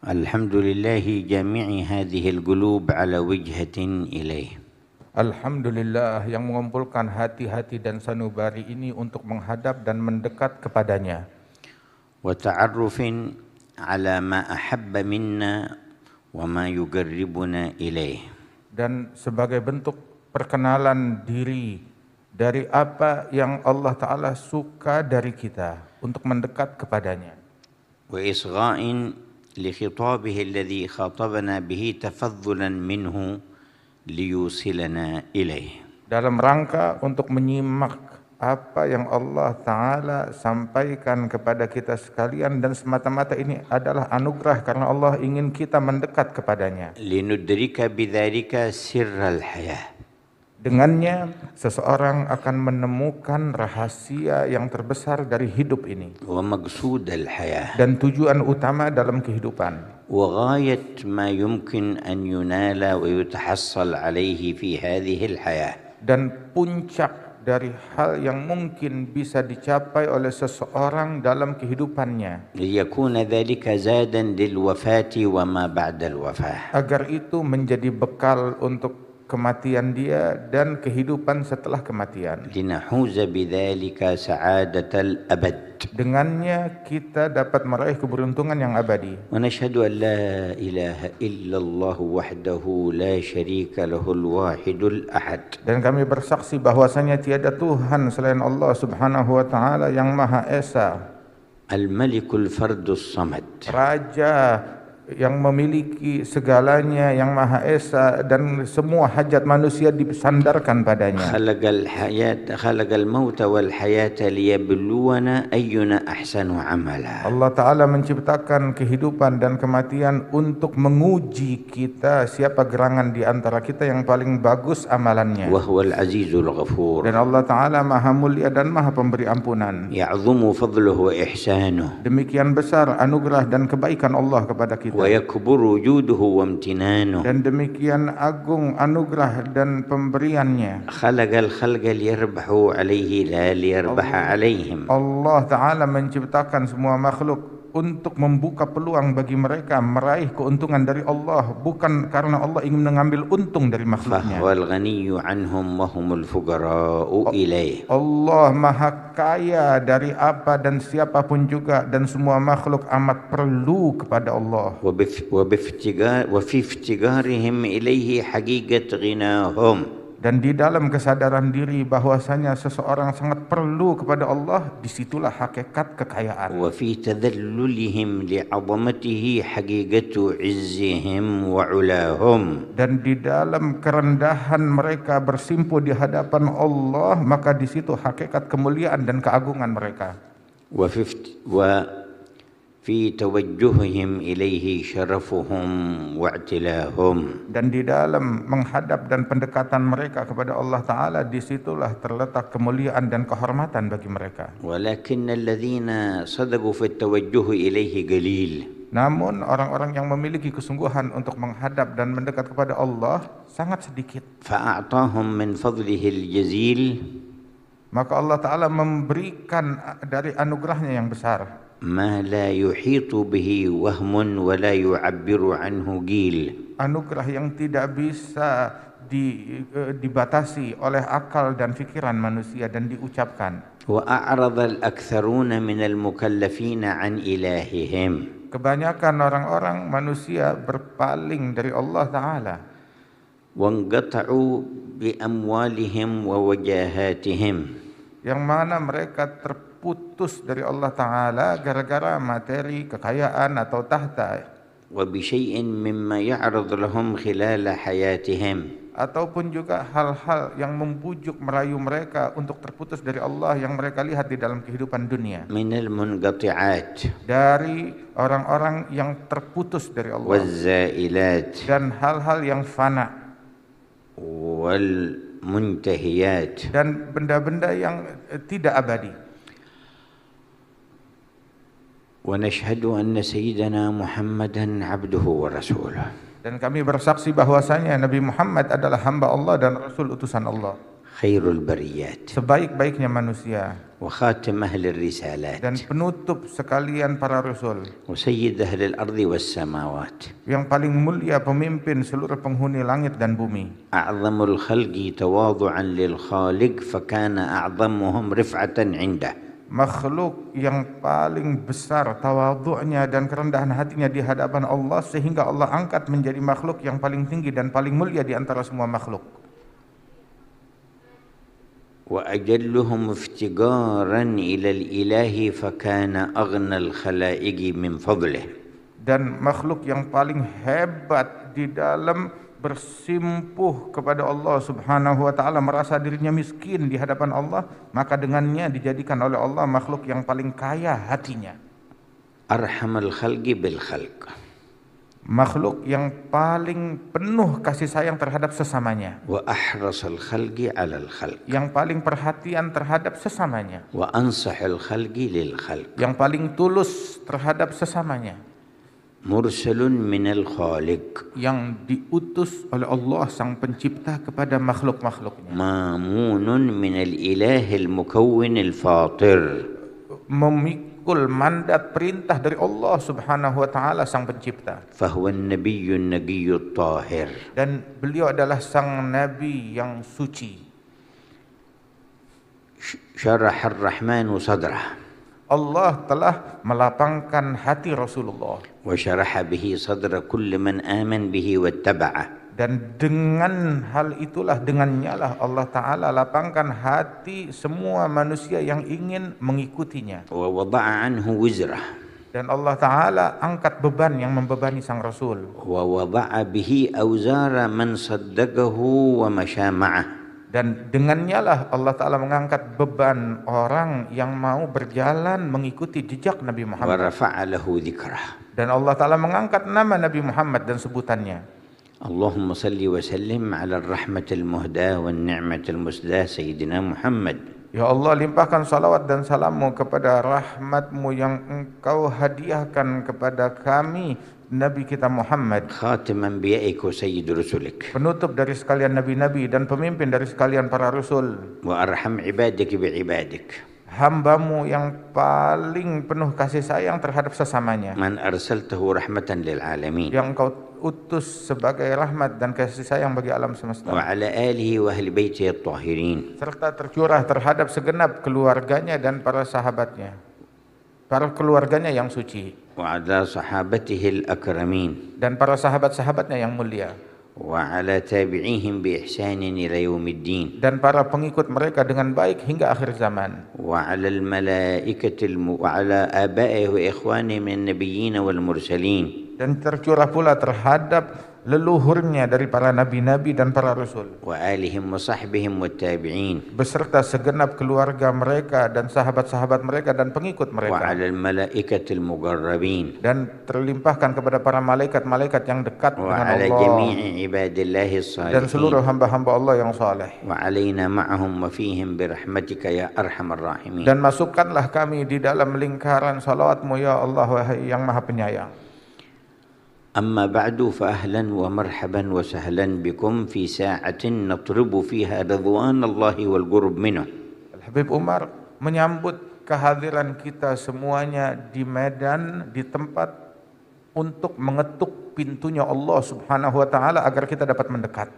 الحمد لله جامع هذه القلوب على وجهة إليه. Alhamdulillah yang mengumpulkan hati-hati dan sanubari ini untuk menghadap dan mendekat kepadanya. وتعرف على ما أحب منا وما يقربنا إليه. Dan sebagai bentuk perkenalan diri dari apa yang Allah Ta'ala suka dari kita untuk mendekat kepadanya. وإصغاء لخطابه الذي خاطبنا به تفضلا منه liyusilana ilaih. Dalam rangka untuk menyimak apa yang Allah Ta'ala sampaikan kepada kita sekalian, dan semata-mata ini adalah anugerah karena Allah ingin kita mendekat kepadanya. Linudrika bidzalika sirral hayah. Dengannya seseorang akan menemukan rahasia yang terbesar dari hidup ini wa maqsudal hayah, dan tujuan utama dalam kehidupan. وغاية ما يمكن أن ينال ويتحصل عليه في هذه الحياة. Dan puncak dari hal yang mungkin bisa dicapai oleh seseorang dalam kehidupannya, ليكون ذلك زادا للوفاة وما بعد الوفاة. agar itu menjadi bekal untuk kematian dia dan kehidupan setelah kematian. لنحوز بذلك سعادة الأبد. Dengannya kita dapat meraih keberuntungan yang abadi. ونشهد أن لا إله إلا الله وحده لا شريك له الواحد الأحد. Dan kami bersaksi bahwasanya tiada Tuhan selain Allah Subhanahu wa taala yang Maha Esa, الملك الفرد الصمد. Raja yang memiliki segalanya, yang Maha Esa, dan semua hajat manusia disandarkan padanya. خلق الموت والحياة ليبلونا أينا أحسن عملا. Allah Ta'ala menciptakan kehidupan dan kematian untuk menguji kita, siapa gerangan di antara kita yang paling bagus amalannya. وهو العزيز الغفور. Dan Allah Ta'ala Maha Mulia dan Maha Pemberi Ampunan. يعظم فضله وإحسانه. Demikian besar anugerah dan kebaikan Allah kepada kita. ويكبر وجوده وامتنانه. Dan demikian agung anugerah dan pemberiannya. خلق الخلق ليربحوا عليه لا ليربح عليهم. Allah Ta'ala menciptakan semua makhluk untuk membuka peluang bagi mereka meraih keuntungan dari Allah, bukan karena Allah ingin mengambil untung dari makhluknya. فهو الغني عنهم وهم الفقراء إليه. Allah Maha Kaya dari apa dan siapapun juga, dan semua makhluk amat perlu kepada Allah. وفي افتقارهم إليه حقيقة غناهم. Dan di dalam kesadaran diri bahwasanya seseorang sangat perlu kepada Allah, disitulah hakikat kekayaan. وفي تذللهم لعظمته حقيقة عزهم وعلاهم. Dan di dalam kerendahan mereka bersimpuh di hadapan Allah, maka di situ hakikat kemuliaan dan keagungan mereka. في توجههم إليه شرفهم واعتلاهم. Dan di dalam menghadap dan pendekatan mereka kepada Allah Ta'ala, disitulah terletak kemuliaan dan kehormatan bagi mereka. ولكن الذين صدقوا في التوجه إليه قليل. Namun orang-orang yang memiliki kesungguhan untuk menghadap dan mendekat kepada Allah sangat sedikit. فأعطاهم من فضله الجزيل. Maka Allah Ta'ala memberikan dari anugerahnya yang besar ما لا يحيط به وهم ولا يعبر عنه قيل. Anugerah yang tidak bisa dibatasi oleh akal dan pikiran manusia dan diucapkan. وأعرض الأكثرون من المكلفين عن إلههم. Kebanyakan orang-orang manusia berpaling dari Allah Ta'ala. وانقطعوا بأموالهم ووجاهاتهم. Yang mana mereka terputus dari Allah Ta'ala gara-gara materi, kekayaan atau tahta. وبشيء مما يعرض لهم خلال حياتهم. Ataupun juga hal-hal yang membujuk merayu mereka untuk terputus dari Allah yang mereka lihat di dalam kehidupan dunia. من المنقطعات. Dari orang-orang yang terputus dari Allah. والزائلات. Dan hal-hal yang fana. والمنتهيات. Dan benda-benda yang tidak abadi. ونشهد أن سيدنا محمدا عبده ورسوله. Dan kami bersaksi bahwasanya Nabi Muhammad adalah hamba Allah dan Rasul utusan Allah. خير البريات sebaik-baiknya manusia وخاتم أهل الرسالات dan penutup sekalian para rasul, وسيد أهل الأرض والسماوات, yang paling mulia pemimpin seluruh penghuni langit dan bumi, أعظم الخلق تواضعا للخالق فكان أعظمهم رفعة عنده, makhluk yang paling besar tawadhu'nya dan kerendahan hatinya di hadapan Allah sehingga Allah angkat menjadi makhluk yang paling tinggi dan paling mulia di antara semua makhluk. وأجلهم افتقارا إلى الإله فكان أغنى الخلائق من فضله. Dan makhluk yang paling hebat di dalam bersimpuh kepada Allah Subhanahu wa taala, merasa dirinya miskin di hadapan Allah, maka dengannya dijadikan oleh Allah makhluk yang paling kaya hatinya. أرحم الخلق بالخلق, Makhluk yang paling penuh kasih sayang terhadap sesamanya, وأحرص الخلق على الخلق, yang paling perhatian terhadap sesamanya, وأنصح الخلق للخلق, yang paling tulus terhadap sesamanya, مرسل من الخالق, yang diutus oleh Allah sang pencipta kepada makhluk-makhluknya, مامون من الإله المكون الفاطر, memikul mandat perintah dari Allah Subhanahu wa taala sang pencipta, فهو النبي النقي الطاهر, dan beliau adalah sang nabi yang suci. شرح الرحمن صدره, Allah telah melapangkan hati Rasulullah, وشرح به صدر كل من آمن به واتبعه, dan dengan hal itulah, dengannya lah Allah Ta'ala lapangkan hati semua manusia yang ingin mengikutinya. ووضع عنه وزره, Dan Allah Ta'ala angkat beban yang membebani sang Rasul, ووضع به أوزار من صدقه ومشى معه, dan dengannya lah Allah Ta'ala mengangkat beban orang yang mau berjalan mengikuti jejak Nabi Muhammad. ورفع له ذكره. Dan Allah Ta'ala mengangkat nama Nabi Muhammad dan sebutannya. اللهم صل وسلم على الرحمة المهداة والنعمة المسداة سيدنا محمد. Ya Allah, limpahkan salawat dan salammu kepada rahmatmu yang engkau hadiahkan kepada kami, Nabi kita Muhammad, خاتم أنبيائك وسيد رسلك, penutup dari sekalian nabi-nabi dan pemimpin dari sekalian para rasul, وأرحم عبادك بعبادك, hambamu yang paling penuh kasih sayang terhadap sesamanya, من أرسلته رحمة للعالمين, yang engkau utus sebagai rahmat dan kasih sayang bagi alam semesta, وعلى آله وأهل بيته الطاهرين, serta tercurah terhadap segenap keluarganya dan para sahabatnya, para keluarganya yang suci, وعلى صحابته الأكرمين, dan para sahabat-sahabatnya yang mulia, وعلى تابعيهم بإحسان إلى يوم الدين, dan para pengikut mereka dengan baik hingga akhir zaman, وعلى الملائكة وعلى آبائه وإخوانه من النبيين والمرسلين, dan tercurah pula terhadap leluhurnya dari para nabi-nabi dan para rasul, وآلهم وصحبهم والتابعين, beserta segenap keluarga mereka dan sahabat-sahabat mereka dan pengikut mereka, وعلى الملائكة المقربين, dan terlimpahkan kepada para malaikat-malaikat yang dekat dengan وعلى Allah, جميع عباد الله dan seluruh الصالحين, hamba-hamba Allah yang saleh. وعلينا معهم وفيهم برحمتك يا أرحم الراحمين. Dan masukkanlah kami di dalam lingkaran salawatmu ya Allah, wahai yang maha penyayang. أما بعد فأهلا ومرحبا وسهلا بكم في ساعة نطلب فيها رضوان الله والقرب منه. Habib Umar menyambut kehadiran kita semuanya di medan, di tempat untuk mengetuk pintunya Allah Subhanahu wa taala agar kita dapat mendekat.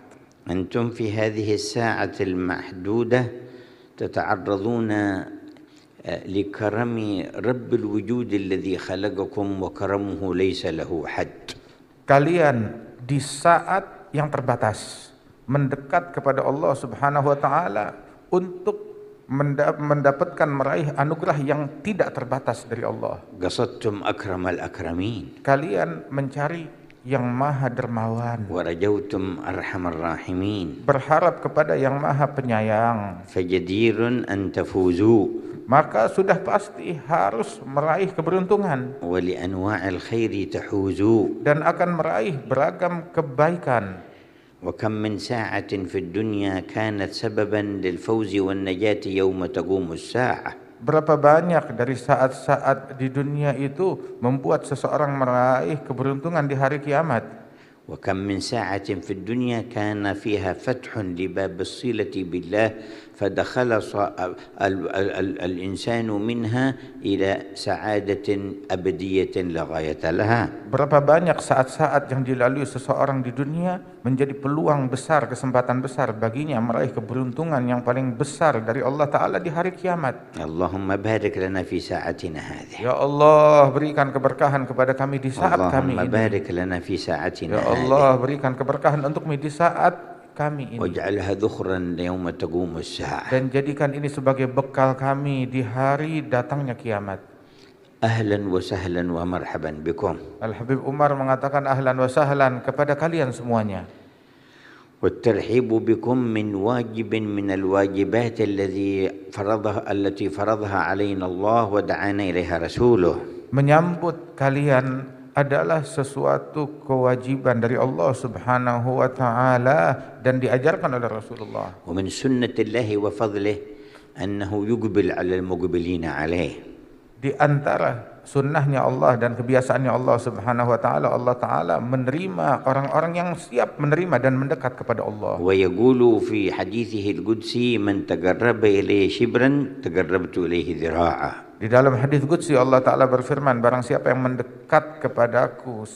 أنتم في هذه الساعة المحدودة تتعرضون لكرم رب الوجود الذي خلقكم وكرمه ليس له حد. Kalian di saat yang terbatas mendekat kepada Allah Subhanahu wa taala untuk mendapatkan meraih anugerah yang tidak terbatas dari Allah. قصدتم أكرم الأكرمين Kalian mencari yang maha dermawan, ورجوتم أرحم الراحمين, berharap kepada yang maha penyayang, فجدير أن تفوزوا maka sudah pasti harus meraih keberuntungan ولأنواع الخير تحوزوا. dan akan meraih beragam kebaikan. وكم من ساعة في الدنيا كانت سببا للفوز والنجاة يوم تقوم الساعة. Berapa banyak dari saat-saat di dunia itu membuat seseorang meraih keberuntungan di hari kiamat. وكم من ساعة في الدنيا كان فيها فتح لباب الصلة بالله فدخل الإنسان منها إلى سعادة أبدية لا غاية لها. Berapa banyak saat-saat yang dilalui seseorang di dunia menjadi peluang besar, kesempatan besar baginya meraih keberuntungan yang paling besar dari Allah Ta'ala di hari kiamat. اللهم بارك لنا في ساعتنا هذه. Ya Allah, berikan keberkahan kepada kami di saat kami اللهم ini. بارك لنا في ساعتنا Ya هذه. Allah, berikan keberkahan untuk kami di saat kami ini. واجعلها ذخرا يوم تقوم الساعة. Dan jadikan ini sebagai bekal kami di hari datangnya kiamat. أهلا وسهلا ومرحبا بكم. Al-Habib Umar mengatakan ahlan wa sahlan kepada kalian semuanya. والترحيب بكم من واجب من الواجبات التي فرضها علينا الله ودعانا إليها رسوله. Menyambut kalian adalah sesuatu kewajiban dari Allah Subhanahu wa taala dan diajarkan oleh Rasulullah. ومن سنة الله وفضله أنه يقبل على المقبلين عليه. Di antara sunnahnya Allah dan kebiasaannya Allah Subhanahu wa taala, Allah taala menerima orang-orang yang siap menerima dan mendekat kepada Allah. ويقول في حديثه القدسي من تقرب إليه شبرا تقربت إليه ذراعا. Di dalam hadis qudsi Allah taala berfirman, barang siapa yang mendekat kepadaku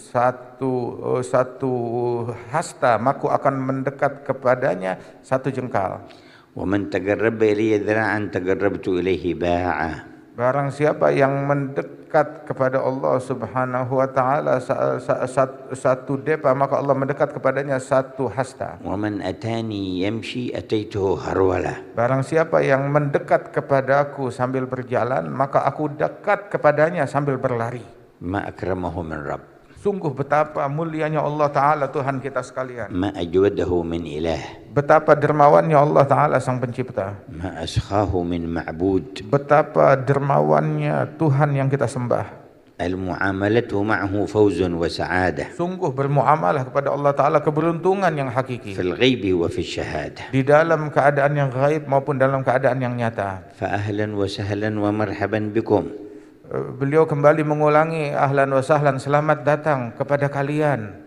satu hasta, maka akan mendekat kepadanya satu jengkal. ومن تقرب إلي ذراعا تقربت إليه باعا. Barang siapa yang mendekat kepada Allah Subhanahu wa taala satu depa, maka Allah mendekat kepadanya satu hasta. ومن أتاني يمشي أتيته هرولة. Barang siapa yang mendekat kepadaku sambil berjalan, maka aku dekat kepadanya sambil berlari. ما أكرمه من رب. Sungguh betapa mulianya Allah Ta'ala Tuhan kita sekalian. ما أجوده من إله. Betapa dermawannya Allah Ta'ala Sang Pencipta. ما أسخاه من معبود. Betapa dermawannya Tuhan yang kita sembah. المعاملة معه فوز وسعادة. Sungguh bermuamalah kepada Allah Ta'ala keberuntungan yang hakiki. في الغيب وفي الشهادة. Di dalam keadaan yang gaib maupun dalam keadaan yang nyata. فأهلا وسهلا ومرحبا بكم. Beliau kembali mengulangi ahlan wa sahlan, selamat datang kepada kalian.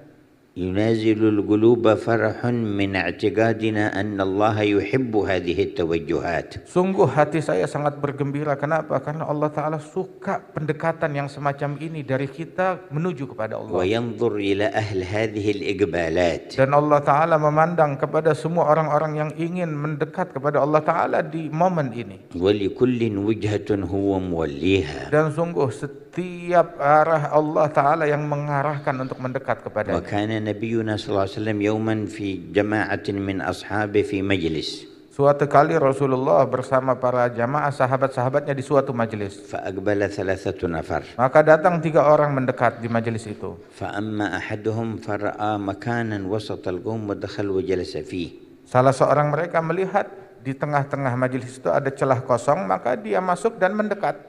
ينازل القلوب فرح من اعتقادنا أن الله يحب هذه التوجهات. Sungguh hati saya sangat bergembira. Kenapa? Karena Allah Ta'ala suka pendekatan yang semacam ini dari kita menuju kepada Allah. وينظر إلى أهل هذه الإقبالات. Dan Allah Ta'ala memandang kepada semua orang-orang yang ingin mendekat kepada Allah Ta'ala di momen ini. ولكل وجهة هو موليها. Dan sungguh setiap arah Allah Ta'ala yang mengarahkan untuk mendekat kepadanya. وكان نبينا صلى الله عليه وسلم يوما في جماعة من أصحابه في مجلس. Suatu kali Rasulullah bersama para jamaah sahabat-sahabatnya di suatu majelis. فأقبل 3 نفر. Maka datang 3 orang mendekat di majelis itu. فأما أحدهم فرأى مكانا وسط القوم ودخل وجلس فيه. Salah seorang mereka melihat di tengah-tengah majelis itu ada celah kosong, maka dia masuk dan mendekat.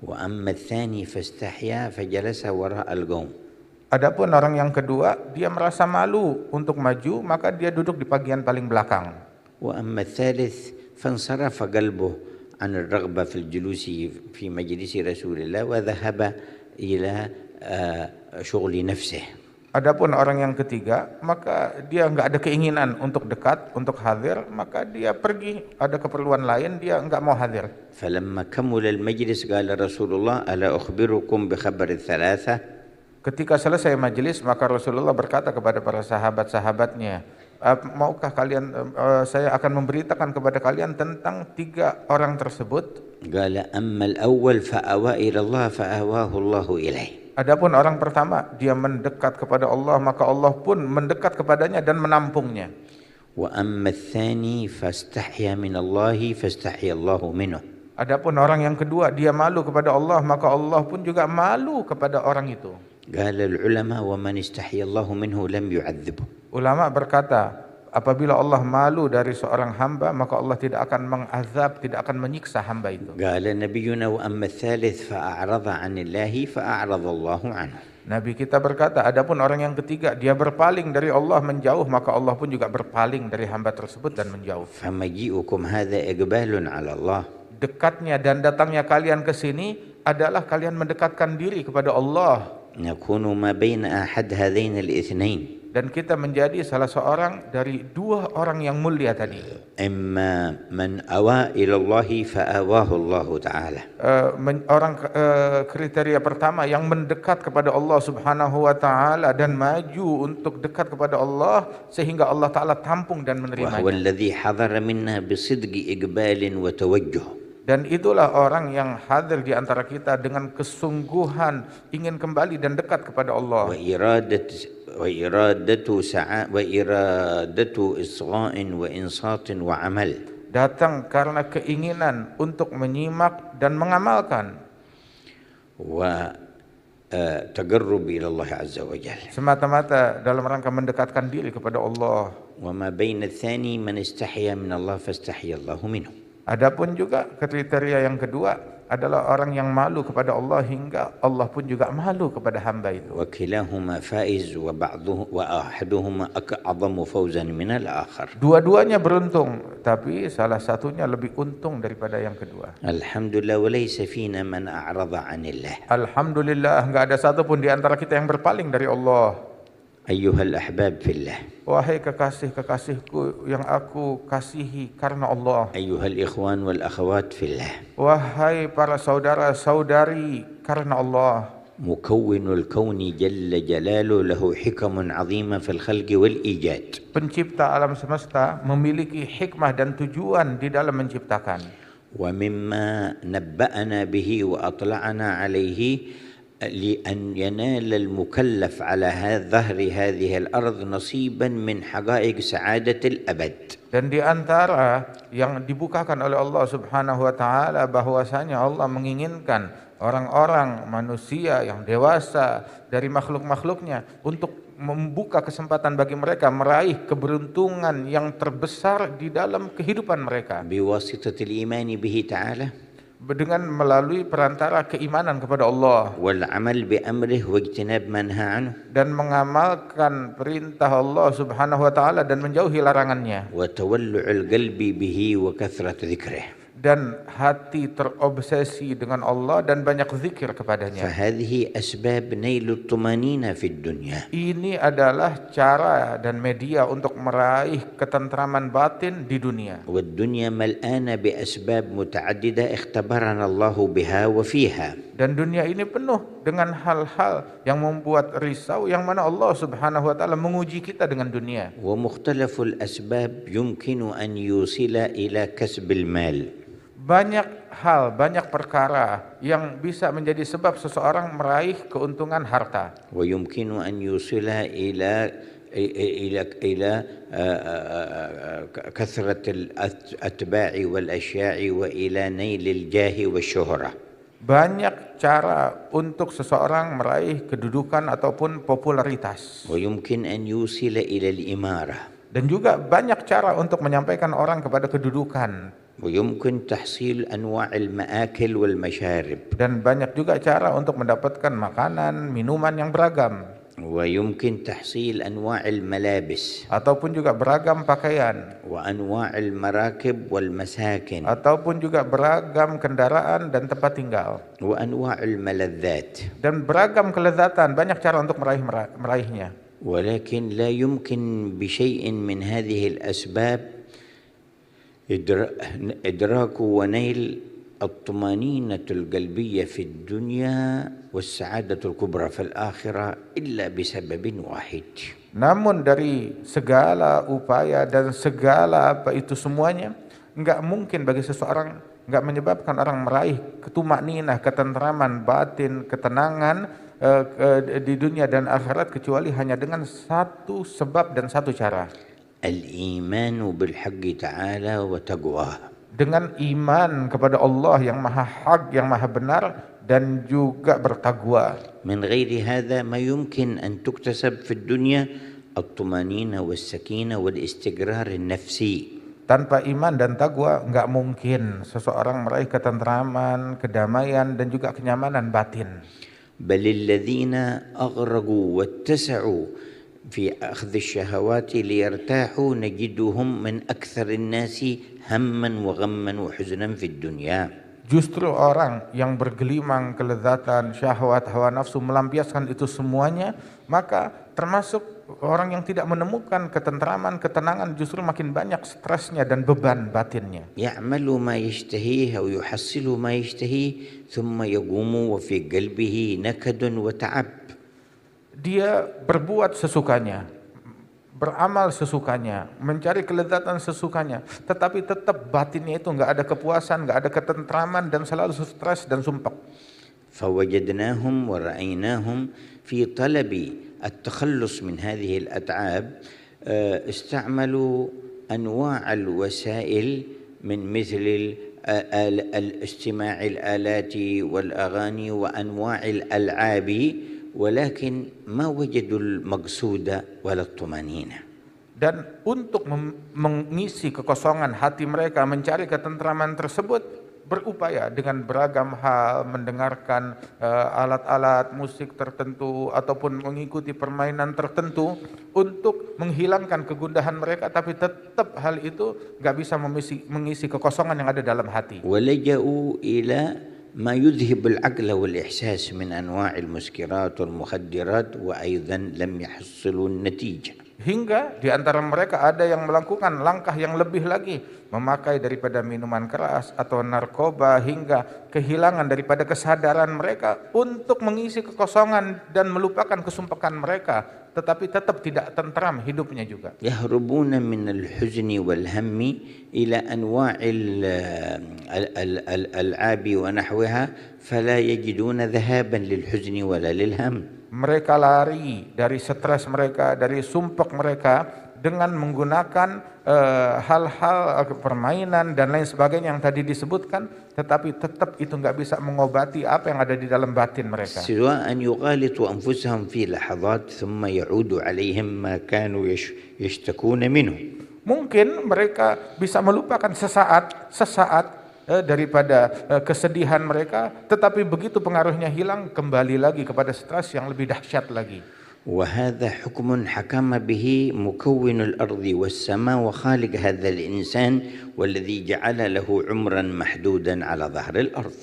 وأما الثاني فاستحيا فجلس وراء القوم. Adapun orang yang kedua, dia merasa malu untuk maju, maka dia duduk di bagian paling belakang. وأما الثالث فانصرف قلبه عن الرغبة في الجلوس في مجلس رسول الله وذهب إلى شغل نفسه. Adapun orang yang ketiga, maka dia enggak ada keinginan untuk dekat, untuk hadir, maka dia pergi, ada keperluan lain, dia enggak mau hadir. فلما كمل المجلس قال رسول الله ألا أخبركم بخبر الثلاثة. Ketika selesai majelis, maka Rasulullah berkata kepada para sahabat-sahabatnya, maukah kalian, saya akan memberitakan kepada kalian tentang 3 orang tersebut. قال أما الأول فأوى إلى الله فأواه الله إليه. Adapun orang pertama, dia mendekat kepada Allah, maka Allah pun mendekat kepadanya dan menampungnya. وأما الثاني فاستحيا من الله فاستحيا الله منه. Adapun orang yang kedua, dia malu kepada Allah, maka Allah pun juga malu kepada orang itu. قال العلماء ومن استحيا الله منه لم يعذبه. Ulama berkata, apabila Allah malu dari seorang hamba, maka Allah tidak akan mengazab, tidak akan menyiksa hamba itu. قال نبينا وأما الثالث فأعرض عن الله فأعرض الله عنه. Nabi kita berkata, adapun orang yang ketiga, dia berpaling dari Allah menjauh, maka Allah pun juga berpaling dari hamba tersebut dan menjauh. فمجيئكم هذا إقبال على الله. Dekatnya dan datangnya kalian ke sini adalah kalian mendekatkan diri kepada Allah. نكون ما بين أحد هذين الاثنين. dan kita menjadi salah seorang dari dua orang yang mulia tadi. إما من أوى إلى الله فآواه الله تعالى. Kriteria pertama yang mendekat kepada Allah Subhanahu wa taala dan maju untuk dekat kepada Allah sehingga Allah taala tampung dan menerimanya. وهو الذي حضر منا بصدق إقبال وتوجه. Dan itulah orang yang hadir di antara kita dengan kesungguhan ingin kembali dan dekat kepada Allah. وإرادة إصغاء وإنصات وعمل. Datang karena keinginan untuk menyimak dan mengamalkan. وتقرب إلى الله عز وجل. Semata-mata dalam rangka mendekatkan diri kepada Allah. وما بين الثاني من استحيا من الله فاستحيا الله منه. Adapun juga kriteria yang kedua adalah orang yang malu kepada Allah hingga Allah pun juga malu kepada hamba itu. وكلاهما فائز وأحدهما أعظم فوزا من الآخر. Dua-duanya beruntung, tapi salah satunya lebih untung daripada yang kedua. الحمد لله وليس فينا من أعرض عن الله. Alhamdulillah, enggak ada satu pun di antara kita yang berpaling dari Allah. أيها الأحباب في الله. Wahai kekasih-kekasihku yang aku kasihi karena Allah. أيها الإخوان والأخوات في الله. Wahai para saudara-saudari karena Allah. مكون الكون جل جلاله له حكم عظيمة في الخلق والإيجاد. Pencipta alam semesta memiliki hikmah dan tujuan di dalam menciptakan. ومما نبأنا به وأطلعنا عليه لأن ينال المكلف على ظهر هذه الأرض نصيبا من حقائق سعادة الأبد. Dan di antara yang dibukakan oleh Allah Subhanahu wa taala bahwasanya Allah menginginkan orang-orang manusia yang dewasa dari makhluk-makhluknya untuk membuka kesempatan bagi mereka meraih keberuntungan yang terbesar di dalam kehidupan mereka. بواسطة الإيمان به تعالى. Dengan melalui perantara keimanan kepada Allah والعمل بأمره واجتناب ما نهى عنه. dan mengamalkan perintah Allah Subhanahu wa taala dan menjauhi larangannya. وتولع القلب به وكثرة ذكره. Dan hati terobsesi dengan Allah dan banyak zikir kepadanya. فهذه أسباب نيل الطمأنينة في الدنيا. Ini adalah cara dan media untuk meraih ketentraman batin di dunia. والدنيا ملآنة بأسباب متعددة اختبرنا الله بها وفيها. Dan dunia ini penuh dengan hal-hal yang membuat risau yang mana Allah Subhanahu wa taala menguji kita dengan dunia. ومختلف الأسباب يمكن أن يوصل إلى كسب المال. Banyak hal, banyak perkara yang bisa menjadi sebab seseorang meraih keuntungan harta. ويمكن أن يوصل إلى كثرة الأتباع والأشياء وإلى نيل الجاه والشهرة. Banyak cara untuk seseorang meraih kedudukan ataupun popularitas. ويمكن أن يوصل إلى الإمارة. Dan juga banyak cara untuk menyampaikan orang kepada kedudukan. ويمكن تحصيل أنواع المآكل والمشارب. Dan banyak juga cara untuk mendapatkan makanan, minuman yang beragam. ويمكن تحصيل أنواع الملابس. Ataupun juga beragam pakaian. وأنواع المراكب والمساكن. Ataupun juga beragam kendaraan dan tempat tinggal. وأنواع الملذات. Dan beragam kelezatan, banyak cara untuk meraihnya. ولكن لا يمكن بشيء من هذه الأسباب إدراك ونيل الطمأنينة القلبية في الدنيا والسعادة الكبرى في الآخرة إلا بسبب واحد. Namun dari segala upaya dan segala apa itu semuanya, enggak mungkin bagi seseorang, enggak menyebabkan orang meraih ketumakninah, ketentraman batin, ketenangan di dunia dan akhirat kecuali hanya dengan satu sebab dan satu cara. Al-iman bil-haqq ta'ala wa taqwah. Dengan iman kepada Allah yang maha hak, yang maha benar dan juga bertakwa. Min ghairi hadha ma yumkin an tuktasab fi dunya at-tumanina was-sakina wal-istiqrar an-nafsi. Tanpa iman dan takwa enggak mungkin seseorang meraih ketentraman, kedamaian dan juga kenyamanan batin. بل الذين أغرقوا واتسعوا في أخذ الشهوات ليرتاحوا نجدهم من أكثر الناس همًا وغمًا وحزنًا في الدنيا. Justru orang yang bergelimang kelezatan, syahwat, hawa nafsu melampiaskan itu semuanya, maka termasuk orang yang tidak menemukan ketentraman, ketenangan justru makin banyak stresnya dan beban batinnya. يعمل ما يشتهيه أو يحصل ما يشتهيه ثم يقوم وفي قلبه نكد وتعب. Dia berbuat sesukanya, beramal sesukanya, mencari kelezatan sesukanya, tetapi tetap batinnya itu nggak ada kepuasan, nggak ada ketentraman, dan selalu stres dan sumpah. فوجدناهم ورأيناهم في طلب التخلص من هذه الأتعاب استعملوا أنواع الوسائل من مثل الاستماع الآلات والأغاني وأنواع الألعاب، ولكن ما وجدوا المقصود ولا الطمأنينة. Dan untuk mengisi kekosongan hati mereka, mencari ketentraman tersebut, berupaya dengan beragam hal, mendengarkan alat-alat musik tertentu ataupun mengikuti permainan tertentu untuk menghilangkan kegundahan mereka, tapi tetap hal itu nggak bisa mengisi kekosongan yang ada dalam hati. ولجأوا إلى ما يذهب العقل والإحساس من أنواع المسكرات والمخدرات وأيضا لم يحصلوا النتيجة. Hingga di antara mereka ada yang melakukan langkah yang lebih lagi, memakai daripada minuman keras atau narkoba, hingga kehilangan daripada kesadaran mereka untuk mengisi kekosongan dan melupakan kesumpahan mereka, tetapi tetap tidak tentram hidupnya juga. يهربون من الحزن والهم إلى أنواع الألعاب ونحوها فلا يجدون ذهابا للحزن ولا للهم. Mereka lari dari stres mereka, dari sumpah mereka dengan menggunakan hal-hal permainan dan lain sebagainya yang tadi disebutkan, tetapi tetap itu nggak bisa mengobati apa yang ada di dalam batin mereka. سواء يغالطوا أنفسهم في لحظات ثم يعود عليهم ما كانوا يشتكون منه. Mungkin mereka bisa melupakan sesaat daripada kesedihan mereka, tetapi begitu pengaruhnya hilang, kembali lagi kepada stres yang lebih dahsyat lagi. وهذا حكم حكم به مكون الأرض والسماء وخالق هذا الإنسان والذي جعل له عمرا محدودا على ظهر الأرض.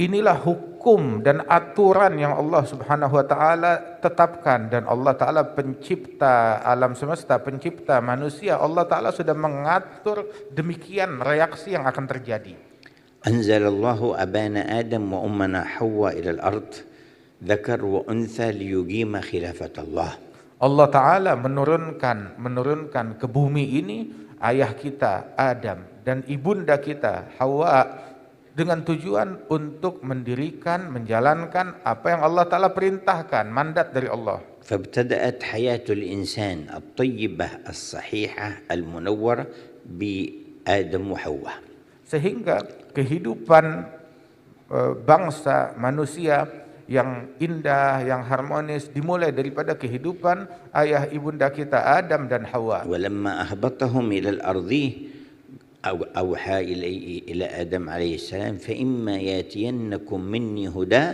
Inilah hukum dan aturan yang Allah Subhanahu wa taala tetapkan, dan Allah taala pencipta alam semesta, pencipta manusia. Allah taala sudah mengatur demikian reaksi yang akan terjadi. أنزل الله أبانا آدم وأمنا حواء إلى الأرض ذكر وأنثى ليقيم خلافة الله. Allah taala menurunkan ke bumi ini ayah kita Adam dan ibunda kita Hawa dengan tujuan untuk mendirikan, menjalankan apa yang Allah taala perintahkan, mandat dari Allah. فابتدأت حياة الإنسان الطيبة الصحيحة المنورة بآدم وحواء. Sehingga kehidupan bangsa manusia yang indah, yang harmonis dimulai daripada kehidupan ayah ibunda kita Adam dan Hawa. ولما أهبطهم إلى الأرض أوحى إلى آدم عليه السلام فإما يأتينكم مني هدى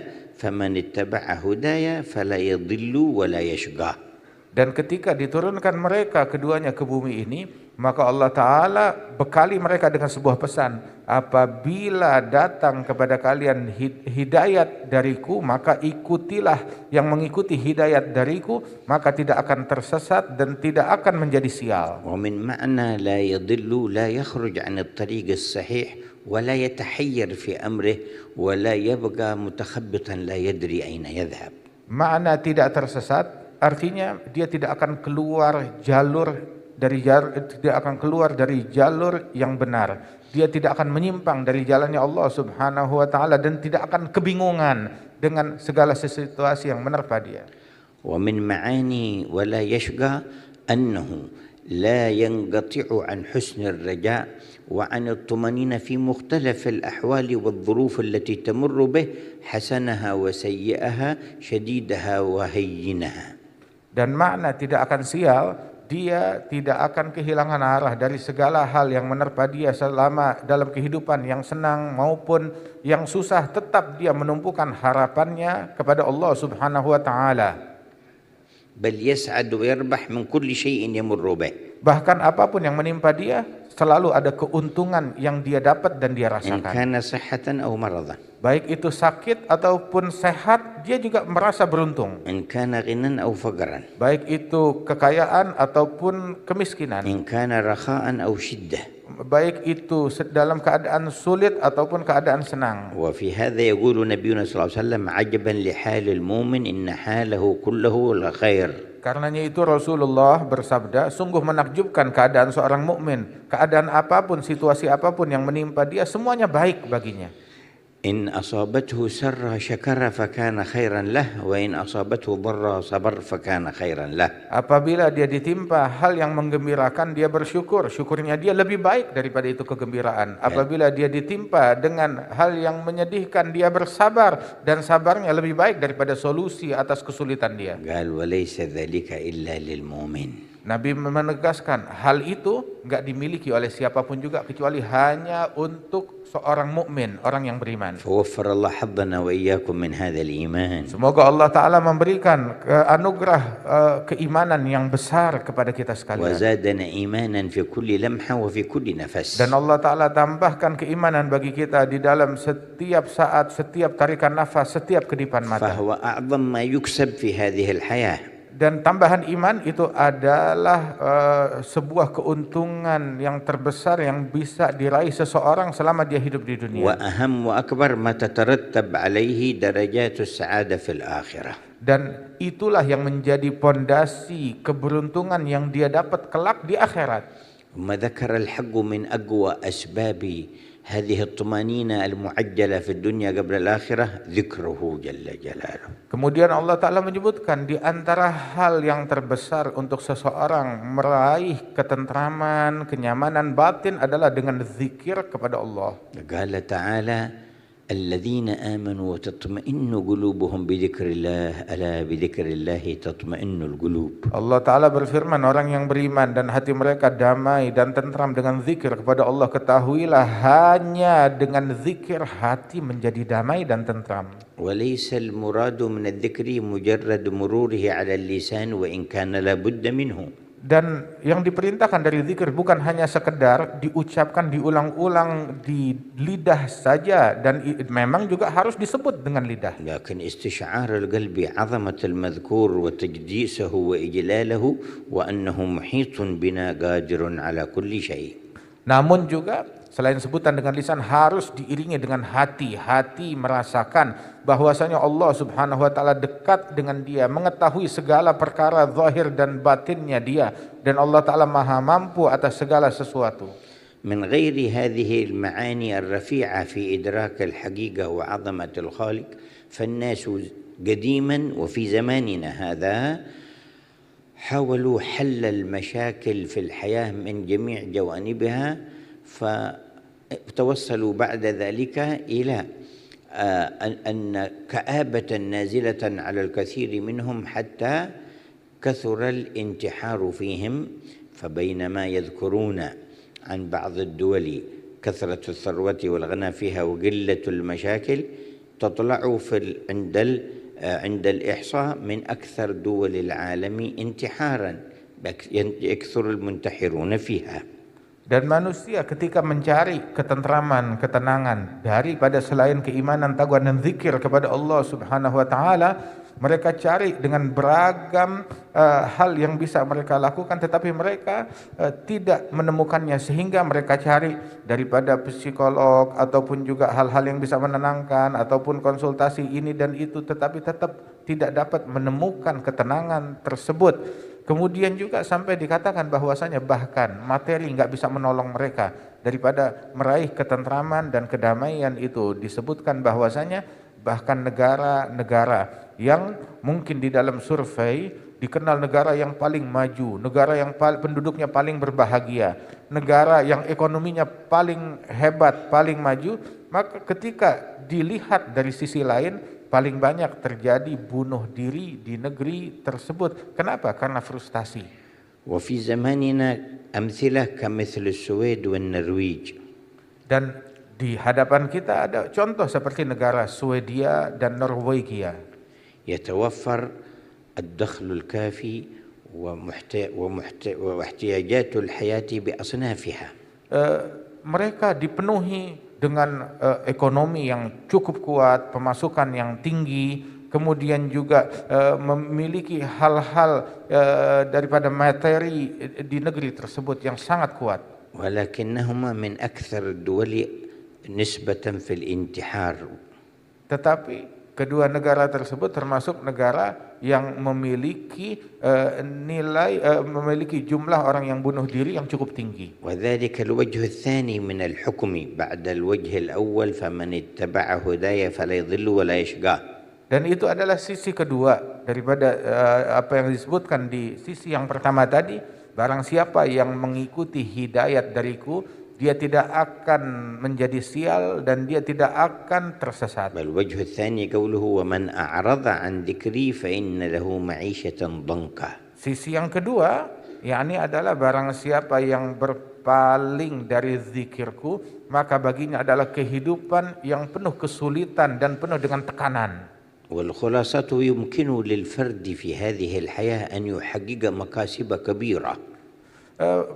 فمن اتبع هدايا فلا يضل ولا يشقى. Dan ketika diturunkan mereka keduanya ke bumi ini, maka Allah Ta'ala bekali mereka dengan sebuah pesan. Apabila datang kepada kalian hidayat dariku, maka ikutilah yang mengikuti hidayat dariku, maka tidak akan tersesat dan tidak akan menjadi sial. ومن معنى لا يضل لا يخرج عن الطريق الصحيح ولا يتحير في أمره ولا يبقى متخبطا لا يدري أين يذهب. Makna tidak tersesat artinya dia tidak akan keluar dari jalur yang benar. Dia tidak akan menyimpang dari jalannya Allah Subhanahu wa taala dan tidak akan kebingungan dengan segala situasi yang menerpa dia. ومن معاني ولا يشقى أنه لا ينقطع عن حسن الرجاء وعن الطمأنينة في مختلف الأحوال والظروف التي تمر به حسنها وسيئها شديدها وهينها. Dan makna tidak akan sial, dia tidak akan kehilangan arah dari segala hal yang menerpa dia selama dalam kehidupan yang senang maupun yang susah, tetap dia menumpukan harapannya kepada Allah Subhanahu wa taala. بل يسعد ويربح من كل شيء يمر به. Bahkan apapun yang menimpa dia, selalu ada keuntungan yang dia dapat dan dia إن rasakan. كان صحة أو مرضا. Baik itu sakit ataupun sehat, dia juga merasa beruntung. إن كان غنى أو فقرا. Baik itu kekayaan ataupun kemiskinan. إن كان رخاء أو شدة. Baik itu dalam keadaan sulit ataupun keadaan senang. وفي هذا يقول نبينا صلى الله عليه وسلم عجبا لحال المؤمن إن حاله كله الخير. Karenanya itu Rasulullah bersabda, sungguh menakjubkan keadaan seorang mukmin. Keadaan apapun, situasi apapun yang menimpa dia, semuanya baik baginya. إن أصابته سر شكر فكان خيرا له وإن أصابته ضر صبر فكان خيرا له. Apabila dia ditimpa hal yang menggembirakan, dia bersyukur. Syukurnya dia lebih baik daripada itu kegembiraan. Apabila dia ditimpa dengan hal yang menyedihkan, dia bersabar. Dan sabarnya lebih baik daripada solusi atas kesulitan dia. قال وليس ذلك إلا للمؤمن. Nabi menegaskan hal itu enggak dimiliki oleh siapapun juga kecuali hanya untuk seorang mukmin, orang yang beriman. فوفر الله حظنا وإياكم من هذا الإيمان. Semoga Allah Ta'ala memberikan anugerah keimanan yang besar kepada kita sekalian. وزادنا إيمانا في كل لمحة وفي كل نفس. Dan Allah Ta'ala tambahkan keimanan bagi kita di dalam setiap saat, setiap tarikan nafas, setiap kedipan mata. فهو أعظم ما يكسب في هذه الحياة. Dan tambahan iman itu adalah sebuah keuntungan yang terbesar yang bisa diraih seseorang selama dia hidup di dunia. وأهم وأكبر ما تترتب عليه درجات السعادة في الآخرة. Dan itulah yang menjadi pondasi keberuntungan yang dia dapat kelak di akhirat. ثم ذكر الحق من أقوى أسباب هذه الطمأنينة المعجلة في الدنيا قبل الآخرة ذكره جل جلاله. Kemudian Allah Ta'ala menyebutkan di antara hal yang terbesar untuk seseorang meraih ketentraman, kenyamanan batin adalah dengan zikir kepada Allah. قال تعالى الذين آمنوا وتطمئن قلوبهم بذكر الله ألا بذكر الله تطمئن القلوب. Allah Ta'ala berfirman, orang yang beriman dan hati mereka damai dan tentram dengan zikir kepada Allah, ketahuilah hanya dengan zikir hati menjadi damai dan tentram. وليس المراد من الذكر مجرد مروره على اللسان وإن كان لابد منه. Dan yang diperintahkan dari zikir bukan hanya sekedar diucapkan diulang-ulang di lidah saja, dan memang juga harus disebut dengan lidah. لكن استشعار القلب عظمة المذكور وتقديسه وإجلاله وأنه محيط بنا قادر على كل شيء. Namun juga selain sebutan dengan lisan harus diiringi dengan hati. Hati merasakan bahwasanya Allah Subhanahu wa Ta'ala dekat dengan dia, mengetahui segala perkara zahir dan batinnya dia, dan Allah Ta'ala maha mampu atas segala sesuatu. من غير هذه المعاني الرفيعة في إدراك الحقيقة وعظمة الخالق فالناس قديما وفي زماننا هذا حاولوا حل المشاكل في الحياة من جميع جوانبها فتوصلوا بعد ذلك إلى أن كآبة نازلة على الكثير منهم حتى كثر الانتحار فيهم. فبينما يذكرون عن بعض الدول كثرة الثروة والغنى فيها وقلة المشاكل تطلع عند الإحصاء من أكثر دول العالم انتحارا يكثر المنتحرون فيها. Dan manusia ketika mencari ketentraman, ketenangan daripada selain keimanan, takwa dan zikir kepada Allah Subhanahu wa Ta'ala, mereka cari dengan beragam hal yang bisa mereka lakukan, tetapi mereka tidak menemukannya, sehingga mereka cari daripada psikolog ataupun juga hal-hal yang bisa menenangkan ataupun konsultasi ini dan itu, tetapi tetap tidak dapat menemukan ketenangan tersebut. Kemudian juga sampai dikatakan bahwasanya bahkan materi nggak bisa menolong mereka daripada meraih ketentraman dan kedamaian itu. Disebutkan bahwasanya bahkan negara-negara yang mungkin di dalam survei dikenal negara yang paling maju, negara yang penduduknya paling berbahagia, negara yang ekonominya paling hebat, paling maju, maka ketika dilihat dari sisi lain paling banyak terjadi bunuh diri di negeri tersebut. Kenapa? Karena frustasi. وفي زماننا أمثلة كمثل السويد والنرويج. Dan di hadapan kita ada contoh seperti negara Swedia dan Norwegia. يتوفر الدخل الكافي واحتياجات الحياة بأصنافها. Mereka dipenuhi dengan ekonomi yang cukup kuat, pemasukan yang tinggi, kemudian juga memiliki hal-hal daripada materi di negeri tersebut yang sangat kuat. ولكنهما من أكثر الدول نسبة في الانتحار. Tetapi kedua negara tersebut termasuk negara yang memiliki memiliki jumlah orang yang bunuh diri yang cukup tinggi. وذلك الوجه الثاني من الحكم بعد الوجه الأول فمن اتبع هداي فلا يضل ولا يشقى. Dan itu adalah sisi kedua daripada apa yang disebutkan di sisi yang pertama tadi. Barang siapa yang mengikuti hidayat dariku, dia tidak akan menjadi sial dan dia tidak akan tersesat. الوجه الثاني قوله ومن أعرض عن ذكري فإن له معيشة ضنكا. Sisi yang kedua, yakni adalah barang siapa yang berpaling dari zikirku, maka baginya adalah kehidupan yang penuh kesulitan dan penuh dengan tekanan. والخلاصة يمكن للفرد في هذه الحياة أن يحقق مكاسب كبيرة.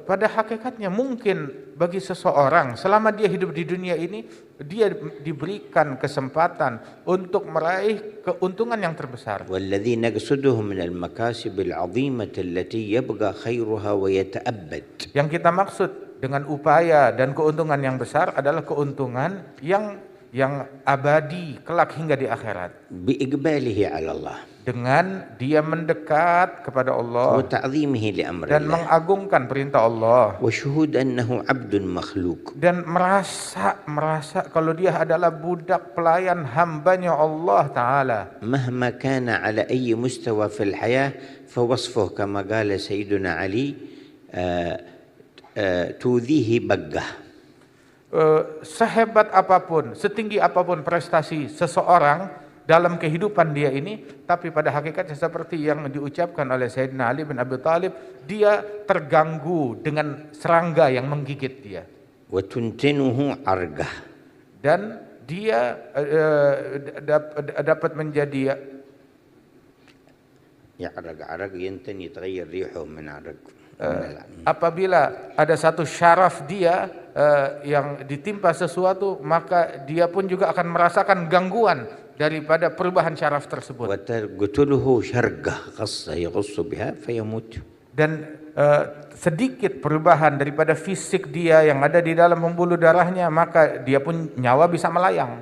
Pada hakikatnya mungkin bagi seseorang selama dia hidup di dunia ini, dia diberikan kesempatan untuk meraih keuntungan yang terbesar. والذي نقصده من المكاسب العظيمة التي يبقى خيرها ويتأبد. Yang kita maksud dengan upaya dan keuntungan yang besar adalah keuntungan yang abadi kelak hingga di akhirat. بإقباله على الله. Dengan dia mendekat kepada Allah وتعظيمه لأمر dan الله. mengagungkan perintah Allah. وشهود أنه عبد مخلوق. Dan merasa kalau dia adalah budak pelayan hambanya Allah Ta'ala. مهما كان على أي مستوى في الحياة فوصفه كما قال سيدنا علي تؤذيه بقة. Sehebat apapun, setinggi apapun prestasi seseorang dalam kehidupan dia ini, tapi pada hakikatnya seperti yang diucapkan oleh Sayyidina Ali bin Abi Thalib, dia terganggu dengan serangga yang menggigit dia. وتنتنه عرقه. Dan dia dapat menjadi عرق ينتن يتغير ريحه من عرق. Apabila ada satu syaraf dia yang ditimpa sesuatu, maka dia pun juga akan merasakan gangguan daripada perubahan syaraf tersebut. وتقتله شرقة قصة يغص بها فيموت. Dan sedikit perubahan daripada fisik dia yang ada di dalam pembuluh darahnya, maka dia pun nyawa bisa melayang.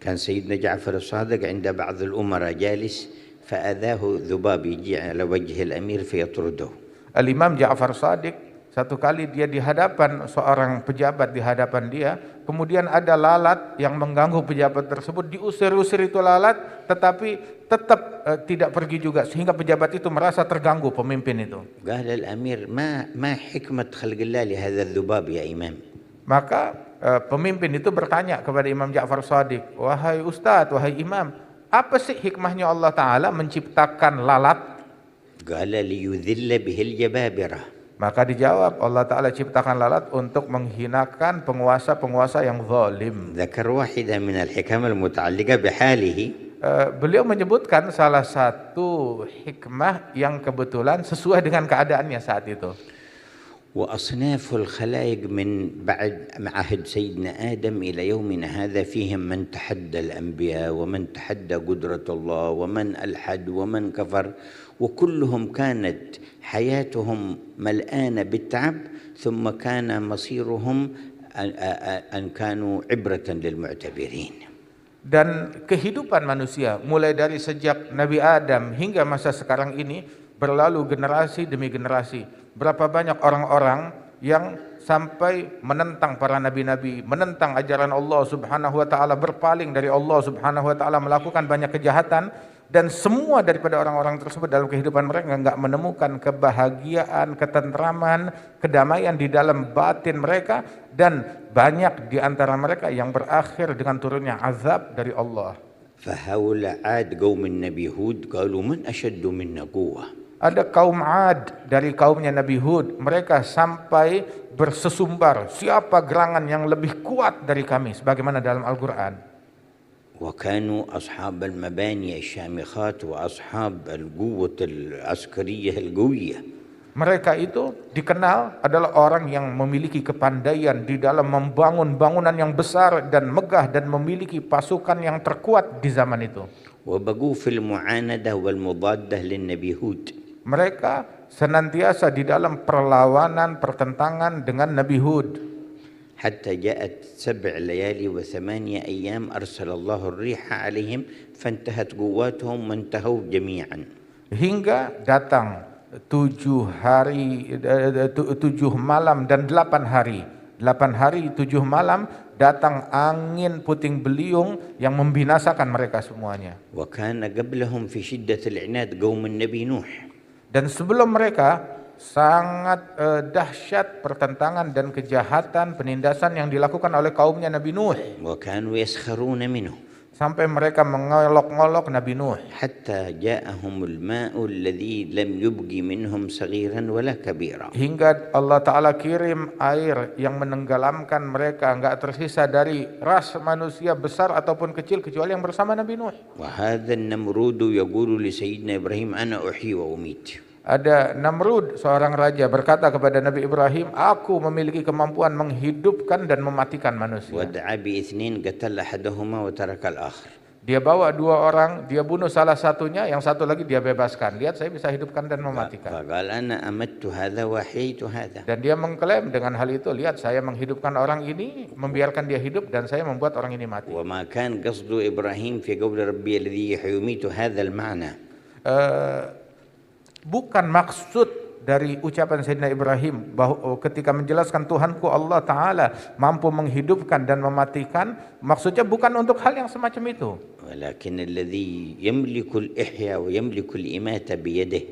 كان سيدنا جعفر الصادق عند بعض الأمراء جالس فأذاه ذباب يجي على وجه الأمير فيطرده. Al-Imam Ja'far Shadiq, satu kali dia di hadapan seorang pejabat, di hadapan dia, kemudian ada lalat yang mengganggu pejabat tersebut, diusir-usir itu lalat, tetapi tetap tidak pergi juga, sehingga pejabat itu merasa terganggu, pemimpin itu. قال الأمير ما حكمة خلق الله لهذا الذباب يا إمام. Maka pemimpin itu bertanya kepada Imam Ja'far Shadiq, wahai Ustadz, wahai Imam, apa sih hikmahnya Allah Ta'ala menciptakan lalat? قال ليذل به الجبابرة. Maka dijawab, Allah Ta'ala ciptakan lalat untuk menghinakan penguasa-penguasa yang zalim. ذكر واحدة من الحكم المتعلقة بحاله. Beliau menyebutkan salah satu hikmah yang kebetulan sesuai dengan keadaannya saat itu. وأصناف الخلائق من بعد عهد سيدنا آدم إلى يومنا هذا فيهم من تحدى الأنبياء ومن تحدى قدرة الله ومن ألحد ومن كفر، وكلهم كانت حياتهم ملآنة بالتعب، ثم كان مصيرهم أن كانوا عبرة للمعتبرين. Dan kehidupan manusia mulai dari sejak Nabi Adam hingga masa sekarang ini berlalu generasi demi generasi. Berapa banyak orang-orang yang sampai menentang para nabi-nabi, menentang ajaran Allah Subhanahu wa taala, berpaling dari Allah Subhanahu wa taala, melakukan banyak kejahatan, dan semua daripada orang-orang tersebut dalam kehidupan mereka enggak menemukan kebahagiaan, ketentraman, kedamaian di dalam batin mereka, dan banyak di antara mereka yang berakhir dengan turunnya azab dari Allah. فهؤلاء عاد قوم النبي هود قالوا من أشد منا قوة. Ada kaum Ad dari kaumnya Nabi Hud, mereka sampai bersesumbar, siapa gerangan yang lebih kuat dari kami, sebagaimana dalam Al-Quran. وكانوا أصحاب المباني الشامخات وأصحاب القوة العسكرية القوية. Mereka itu dikenal adalah orang yang memiliki kepandaian di dalam membangun bangunan yang besar dan megah dan memiliki pasukan yang terkuat di zaman itu. وبقوا في المعاندة والمضادة للنبي هود. Mereka senantiasa di dalam perlawanan, pertentangan dengan Nabi Hud. حتى جاءت 7 ليالي و8 أيام أرسل الله الريح عليهم فانتهت قواتهم وانتهوا جميعا. Hingga datang 7 malam dan 8 hari. 8 hari 7 malam datang angin puting beliung yang membinasakan mereka semuanya. وكان قبلهم في شدة العناد قوم النبي نوح. Dan sebelum mereka sangat dahsyat pertentangan dan kejahatan penindasan yang dilakukan oleh kaumnya Nabi Nuh. وكانوا يسخرون منه. Sampai mereka mengolok-ngolok Nabi Nuh. حتى جاءهم الماء الذي لم يبق منهم صغيرا ولا كبيرا. Hingga Allah Ta'ala kirim air yang menenggelamkan mereka, enggak tersisa dari ras manusia besar ataupun kecil kecuali yang bersama Nabi Nuh. وهذا النمرود يقول لسيدنا إبراهيم أنا أحيي وأميت. Ada Namrud, seorang raja, berkata kepada Nabi Ibrahim, aku memiliki kemampuan menghidupkan dan mematikan manusia. ودعا باثنين قتل أحدهما وترك الآخر. Dia bawa 2 orang, dia bunuh salah satunya, yang satu lagi dia bebaskan. Lihat, saya bisa hidupkan dan mematikan. فقال أنا أمت هذا وأحييت هذا. Dan dia mengklaim dengan hal itu, lihat saya menghidupkan orang ini, membiarkan dia hidup, dan saya membuat orang ini mati. وما كان قصد إبراهيم في قول ربي الذي يحيي ويميت هذا المعنى. Bukan maksud dari ucapan Sayyidina Ibrahim bahwa ketika menjelaskan Tuhanku Allah Ta'ala mampu menghidupkan dan mematikan, maksudnya bukan untuk hal yang semacam itu. ولكن الذي يملك الإحياء ويملك الإماتة بيده.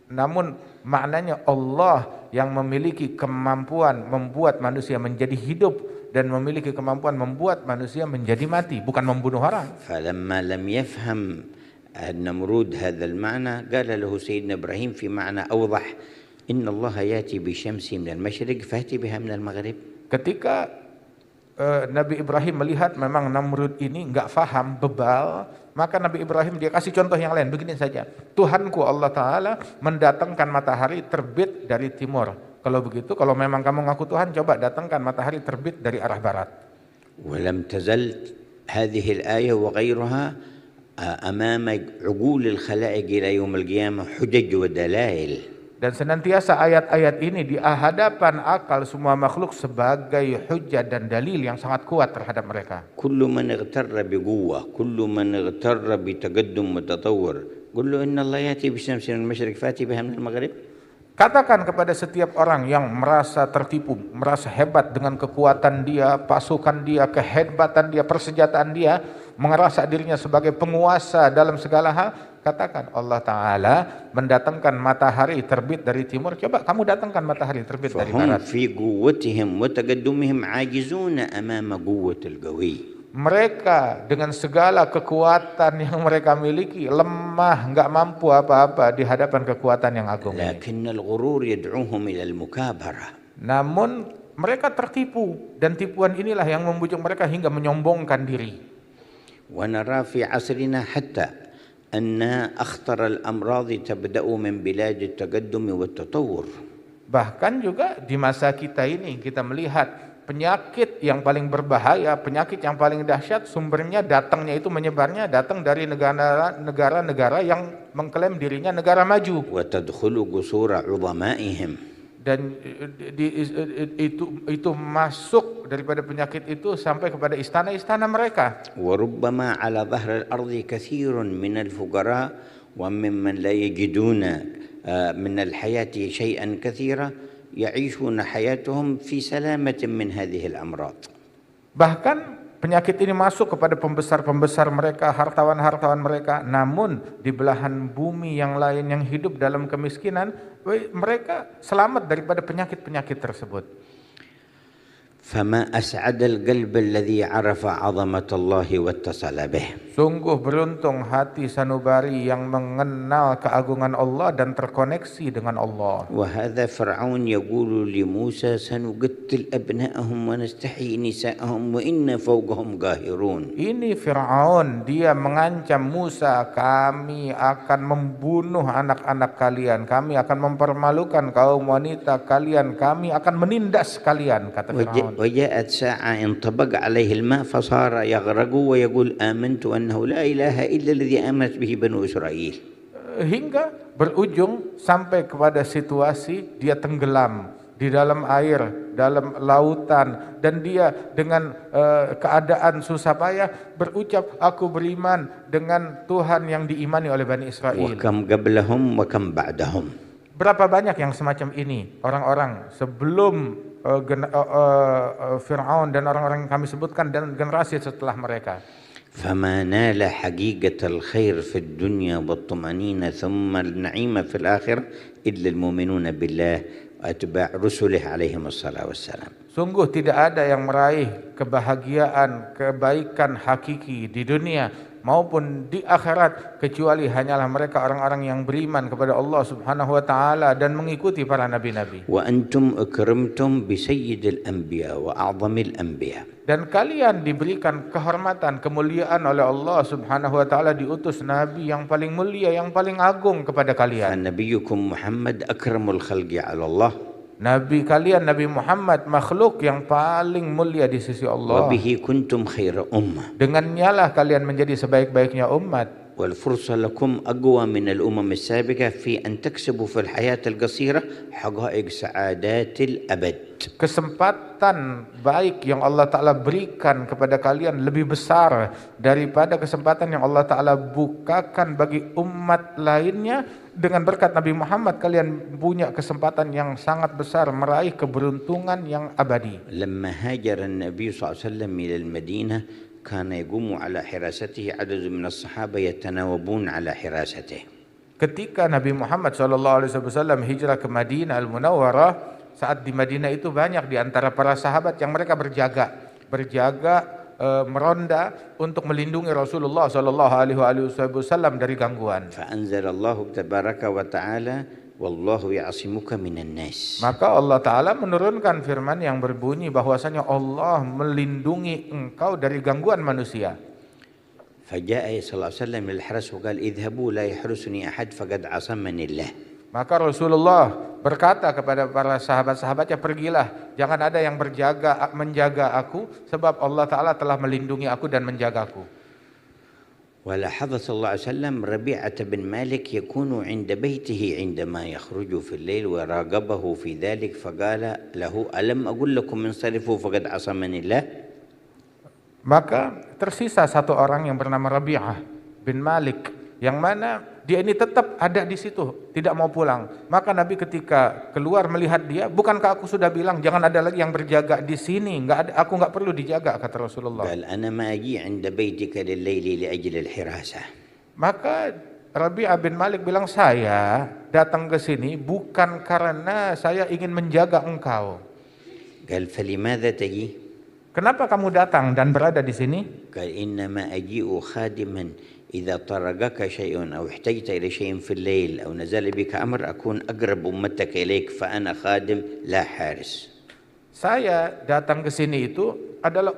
Namun maknanya Allah yang memiliki kemampuan membuat manusia menjadi hidup dan memiliki kemampuan membuat manusia menjadi mati, bukan membunuh orang. فلما لم يفهم النمرود هذا المعنى قال له سيدنا إبراهيم في معنى أوضح إن الله يأتي بشمس من المشرق فأتي بها من المغرب. Ketika Nabi Ibrahim melihat memang Namrud ini enggak faham, bebal, maka Nabi Ibrahim dia kasih contoh yang lain, begini saja. Tuhanku Allah Ta'ala mendatangkan matahari terbit dari timur. Kalau begitu, kalau memang kamu ngaku Tuhan, coba datangkan matahari terbit dari arah barat. ولم تزل هذه الآية وغيرها أمام عقول الخلائق إلى يوم القيامة حجج ودلائل. Dan senantiasa ayat-ayat ini di hadapan akal semua makhluk sebagai hujah dan dalil yang sangat kuat terhadap mereka. كل من اغتر بقوة، كل من اغتر بتقدم متطور، قل له إن الله يأتي بشمس من المشرق فأتي بها من المغرب. Katakan kepada setiap orang yang merasa tertipu, merasa hebat dengan kekuatan dia, pasukan dia, kehebatan dia, persenjataan dia, merasa dirinya sebagai penguasa dalam segala hal, katakan Allah Ta'ala mendatangkan matahari terbit dari timur. Coba kamu datangkan matahari terbit dari فهم barat. في قوتهم وتقدمهم عاجزون أمام قوة القوي. Mereka dengan segala kekuatan yang mereka miliki lemah, enggak mampu apa-apa di hadapan kekuatan yang agung ini. لكن الغرور يدعوهم إلى المكابرة. Namun mereka tertipu, dan tipuan inilah yang membujuk mereka hingga menyombongkan diri. ونرى في عصرنا حتى أن أخطر الأمراض تبدأ من بلاد التقدم والتطور. Bahkan juga di masa kita ini kita melihat penyakit yang paling berbahaya, penyakit yang paling dahsyat, sumbernya datangnya itu menyebarnya datang dari negara-negara yang mengklaim dirinya negara maju. وتدخل قصور عظمائهم. Dan itu masuk daripada penyakit itu sampai kepada istana-istana mereka. وربما على ظهر الأرض كثير من الفقراء وممن لا يجدون من الحياة شيئا كثيرا يعيشون حياتهم في سلامة من هذه الأمراض. Bahkan penyakit ini masuk kepada pembesar-pembesar mereka, hartawan-hartawan mereka, namun di belahan bumi yang lain yang hidup dalam kemiskinan, mereka selamat daripada penyakit-penyakit tersebut. فما أسعد القلب الذي عرف عظمة الله واتصل به. Sungguh beruntung hati sanubari yang mengenal keagungan Allah dan terkoneksi dengan Allah. وهذا فرعون يقول لموسى سنقتل أبناءهم ونستحيي نساءهم وإنا فوقهم قاهرون. Ini Fir'aun, dia mengancam Musa, kami akan membunuh anak-anak kalian, kami akan mempermalukan kaum wanita kalian, kami akan menindas kalian, kata Fir'aun. وجاءت ساعة انطبق عليه الماء فصار يغرق ويقول آمنت أنه لا إله إلا الذي آمنت به بنو إسرائيل. Hingga berujung sampai kepada situasi dia tenggelam di dalam air, dalam lautan, dan dia dengan keadaan susah payah berucap, aku beriman dengan Tuhan yang diimani oleh Bani Israel. وكم قبلهم وكم بعدهم. Berapa banyak yang semacam ini orang-orang sebelum Fir'aun dan orang-orang yang kami sebutkan dan generasi setelah mereka. فما نال حقيقة الخير في الدنيا والطمأنينة ثم النعيم في الآخرة إلا المؤمنون بالله وأتباع رسله عليهم الصلاة والسلام. Sungguh tidak ada yang meraih kebahagiaan, kebaikan hakiki di dunia maupun di akhirat kecuali hanyalah mereka orang-orang yang beriman kepada Allah Subhanahu wa taala dan mengikuti para nabi-nabi. وأنتم أكرمتم بسيد الأنبياء وأعظم الأنبياء. Dan kalian diberikan kehormatan, kemuliaan oleh Allah Subhanahu wa taala, diutus nabi yang paling mulia, yang paling agung kepada kalian. فنبيكم محمد أكرم الخلق على الله. Nabi kalian, Nabi Muhammad, makhluk yang paling mulia di sisi Allah. وبه كنتم خير أمة. Dengannya lah kalian menjadi sebaik-baiknya umat. والفرصة لكم أقوى من الأمم السابقة في أن تكسبوا في الحياة القصيرة حقائق سعادات الأبد. Kesempatan baik yang Allah Ta'ala berikan kepada kalian lebih besar daripada kesempatan yang Allah Ta'ala bukakan bagi umat lainnya. Dengan berkat Nabi Muhammad kalian punya kesempatan yang sangat besar meraih keberuntungan yang abadi. لما هاجر النبي صلى الله عليه وسلم إلى المدينة كان يقوم على حراسته عدد من الصحابة يتناوبون على حراسته. Ketika Nabi Muhammad SAW hijrah ke Madinah Al-Munawwarah, saat di Madinah itu banyak di antara para sahabat yang mereka berjaga meronda untuk melindungi Rasulullah SAW dari gangguan. فأنزل الله تبارك وتعالى والله يعصمك من الناس. Maka Allah Ta'ala menurunkan firman yang berbunyi bahwasanya Allah melindungi engkau dari gangguan manusia. فجاء صلى الله عليه وسلم للحرس وقال اذهبوا لا يحرسني أحد فقد عصمني الله. Maka Rasulullah berkata kepada para sahabat-sahabatnya, pergilah, jangan ada yang menjaga aku, sebab Allah Ta'ala telah melindungi aku dan menjagaku. ولاحظ صلى الله عليه وسلم ربيعة بن مالك يكون عند بيته عندما يخرج في الليل وراقبه في ذلك فقال له ألم أقول لكم انصرفوا فقد عصمني الله. Maka tersisa satu orang yang bernama Rabi'ah bin Malik, yang mana dia ini tetap ada di situ, tidak mau pulang. Maka Nabi ketika keluar melihat dia, bukankah aku sudah bilang jangan ada lagi yang berjaga di sini? Aku nggak perlu dijaga, kata Rasulullah. Maka Rabi'ah bin Malik bilang, saya datang ke sini bukan karena saya ingin menjaga engkau. Kenapa kamu datang dan berada di sini? إذا طرقك شيء أو احتجت إلى شيء في الليل أو نزل بك أمر أكون أقرب أمتك إليك فأنا خادم لا حارس. Saya datang ke sini itu adalah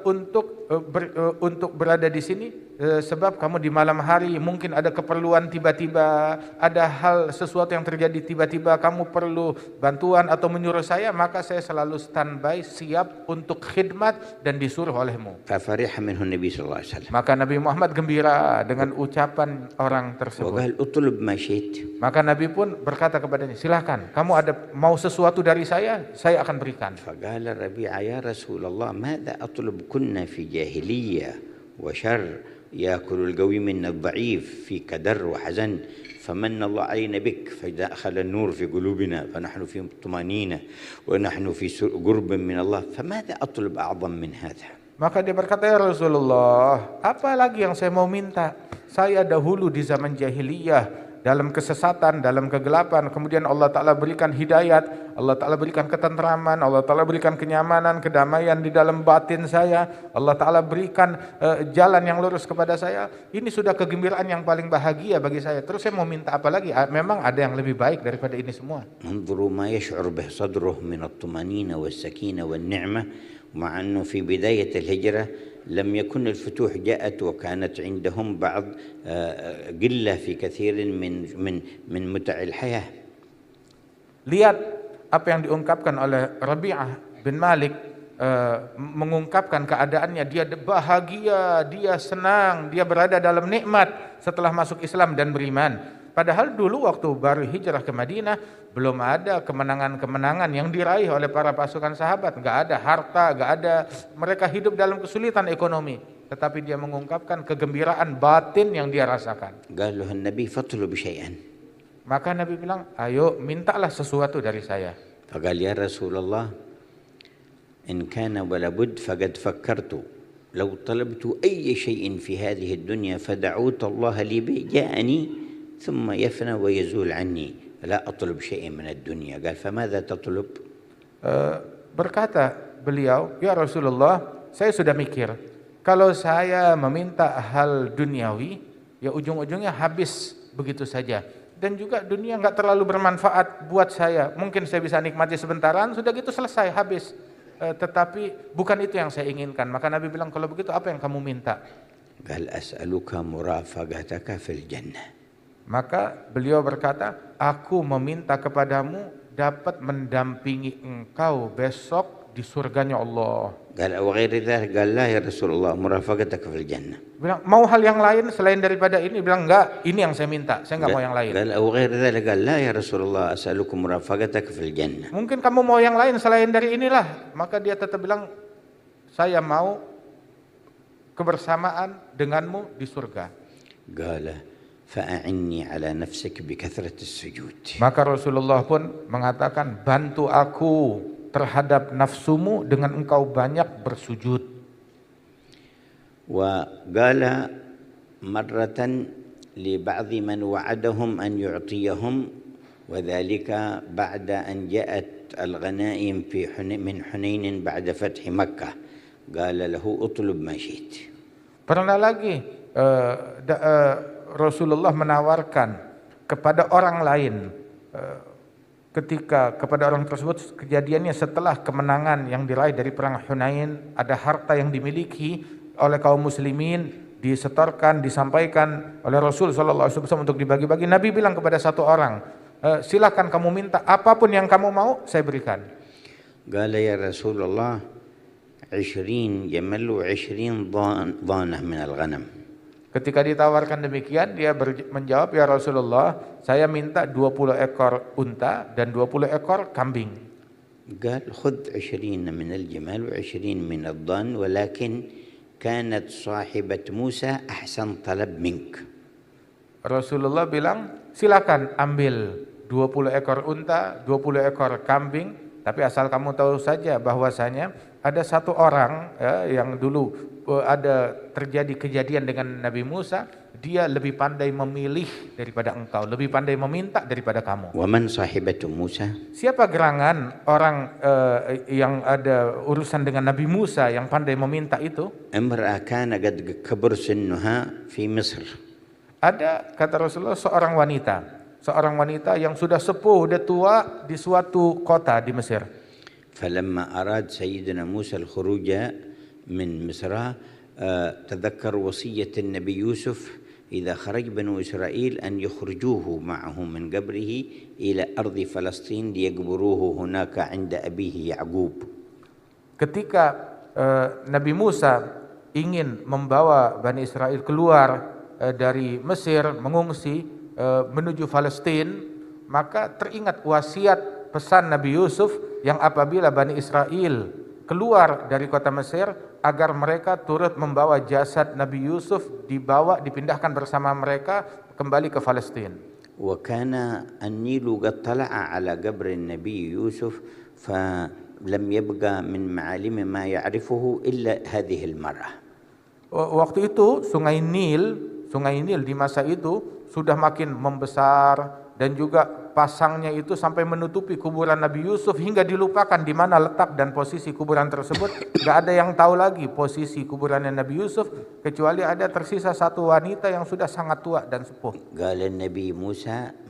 untuk berada di sini sebab kamu di malam hari mungkin ada keperluan tiba-tiba, ada hal sesuatu yang terjadi tiba-tiba kamu perlu bantuan atau menyuruh saya, maka saya selalu standby siap untuk khidmat dan disuruh olehmu. ففرح منه النبي صلى الله عليه وسلم. Maka Nabi Muhammad gembira dengan ucapan orang tersebut. وقال اطلب ما شئت. Maka Nabi pun berkata kepadanya, silakan, kamu ada mau sesuatu dari saya akan berikan. فقال الربيع يا رسول الله ماذا أطلب كنا في جاهلية وشر يأكل القوي منا الضعيف في كدر وحزن فمن الله علينا بك فدخل النور في قلوبنا فنحن في طمأنينة ونحن في قرب من الله فماذا أطلب أعظم من هذا. Maka dia berkata, ya Rasulullah, apa lagi yang saya mau minta? Saya dahulu di zaman jahiliyah dalam kesesatan, dalam kegelapan, kemudian Allah Ta'ala berikan hidayat, Allah Ta'ala berikan ketentraman, Allah Ta'ala berikan kenyamanan, kedamaian di dalam batin saya, Allah Ta'ala berikan jalan yang lurus kepada saya. Ini sudah kegembiraan yang paling bahagia bagi saya. Terus saya mau minta apa lagi? Memang ada yang lebih baik daripada ini semua. انظروا ما يشعر به صدره من الطمأنينة والسكينة والنعمة، مع أنه في بداية الهجرة لم يكن الفتوح جاءت وكانت عندهم بعض قلة في كثير من متع الحياة. Lihat apa yang diungkapkan oleh Rabi'ah bin Malik, mengungkapkan keadaannya, dia bahagia, dia senang, dia berada dalam nikmat setelah masuk Islam dan beriman. Padahal dulu waktu baru hijrah ke Madinah belum ada kemenangan-kemenangan yang diraih oleh para pasukan sahabat, nggak ada harta, nggak ada, mereka hidup dalam kesulitan ekonomi. Tetapi dia mengungkapkan kegembiraan batin yang dia rasakan. قال له النبي فاطلب شيئا. Maka Nabi bilang, ayo mintalah sesuatu dari saya. فقال يا رسول الله إن كان ولا بد فقد فكرت لو طلبت أي شيء في هذه الدنيا فدعوت الله لي به جاءني ثم يفنى ويزول عني لا أطلب شيء من الدنيا. قال فماذا تطلب؟ Berkata beliau, ya Rasulullah, saya sudah mikir, kalau saya meminta hal duniawi, ya ujung-ujungnya habis begitu saja. Dan juga dunia nggak terlalu bermanfaat buat saya. Mungkin saya bisa nikmati sebentaran, sudah gitu selesai, habis. Tetapi bukan itu yang saya inginkan. Maka Nabi bilang, kalau begitu apa yang kamu minta? قال أسألك مرافقتك في الجنة. Maka beliau berkata, aku meminta kepadamu dapat mendampingi engkau besok di surganya Allah. قال وغير ذلك؟ قال لا يا رسول الله مرافقتك في الجنة. Bilang, mau hal yang lain selain daripada ini? Bilang, enggak, ini yang saya minta, saya enggak mau yang lain. قال وغير ذلك؟ قال لا يا رسول الله أسألك مرافقتك في الجنة. Mungkin kamu mau yang lain selain dari inilah. Maka dia tetap bilang, saya mau kebersamaan denganmu di surga. قال فأعني على نفسك بكثرة السجود. Maka Rasulullah pun mengatakan, bantu aku terhadap nafsumu dengan engkau banyak bersujud. وقال مرة لبعض من وعدهم أن يعطيهم وذلك بعد أن جاءت الغنائم من حنين بعد فتح مكة قال له اطلب ما شئت. Pernah lagi Rasulullah menawarkan kepada orang lain, ketika kepada orang tersebut kejadiannya setelah kemenangan yang diraih dari perang Hunain, ada harta yang dimiliki oleh kaum muslimin, disetorkan, disampaikan oleh Rasul sallallahu alaihi wasallam untuk dibagi-bagi. Nabi bilang kepada satu orang, silakan kamu minta apapun yang kamu mau, saya berikan. قال يا رسول الله 20 جمل و20 ضانة من الغنم. Ketika ditawarkan demikian, dia menjawab, ya Rasulullah, saya minta 20 ekor unta dan 20 ekor kambing. قال خذ 20 من الجمال و20 من الضان ولكن كانت صاحبة موسى أحسن طلب منك. Rasulullah bilang, silakan ambil 20 ekor unta, 20 ekor kambing, tapi asal kamu tahu saja bahwasanya ada satu orang yang dulu ada terjadi kejadian dengan Nabi Musa, dia lebih pandai memilih daripada engkau, lebih pandai meminta daripada kamu. ومن صاحبة موسى؟ Siapa gerangan orang yang ada urusan dengan Nabi Musa yang pandai meminta itu? امرأة كان قد كبر سنها في مصر. Ada, kata Rasulullah, seorang wanita yang sudah sepuh, sudah tua di suatu kota di Mesir. فلما أراد سيدنا موسى الخروج من مصر تذكر وصية النبي يوسف إذا خرج بنو إسرائيل أن يخرجوه معه من قبره إلى أرض فلسطين ليقبروه هناك عند أبيه يعقوب. Ketika Nabi Musa ingin membawa Bani Israel keluar dari Mesir, mengungsi menuju Palestina, maka teringat wasiat pesan Nabi Yusuf yang apabila Bani Israel keluar dari kota Mesir, agar mereka turut membawa jasad Nabi Yusuf, dipindahkan bersama mereka kembali ke Palestina. وكان النيل قد طلع على قبر النبي يوسف فلم يبقى من معالم ما يعرفه إلا هذه المرأة. Waktu itu Sungai Nil di masa itu sudah makin membesar dan juga pasangnya itu sampai menutupi kuburan Nabi Yusuf hingga dilupakan di mana letak dan posisi kuburan tersebut. Gak ada yang tahu lagi posisi kuburannya Nabi Yusuf kecuali ada tersisa satu wanita yang sudah sangat tua dan sepuh. قال النبي موسى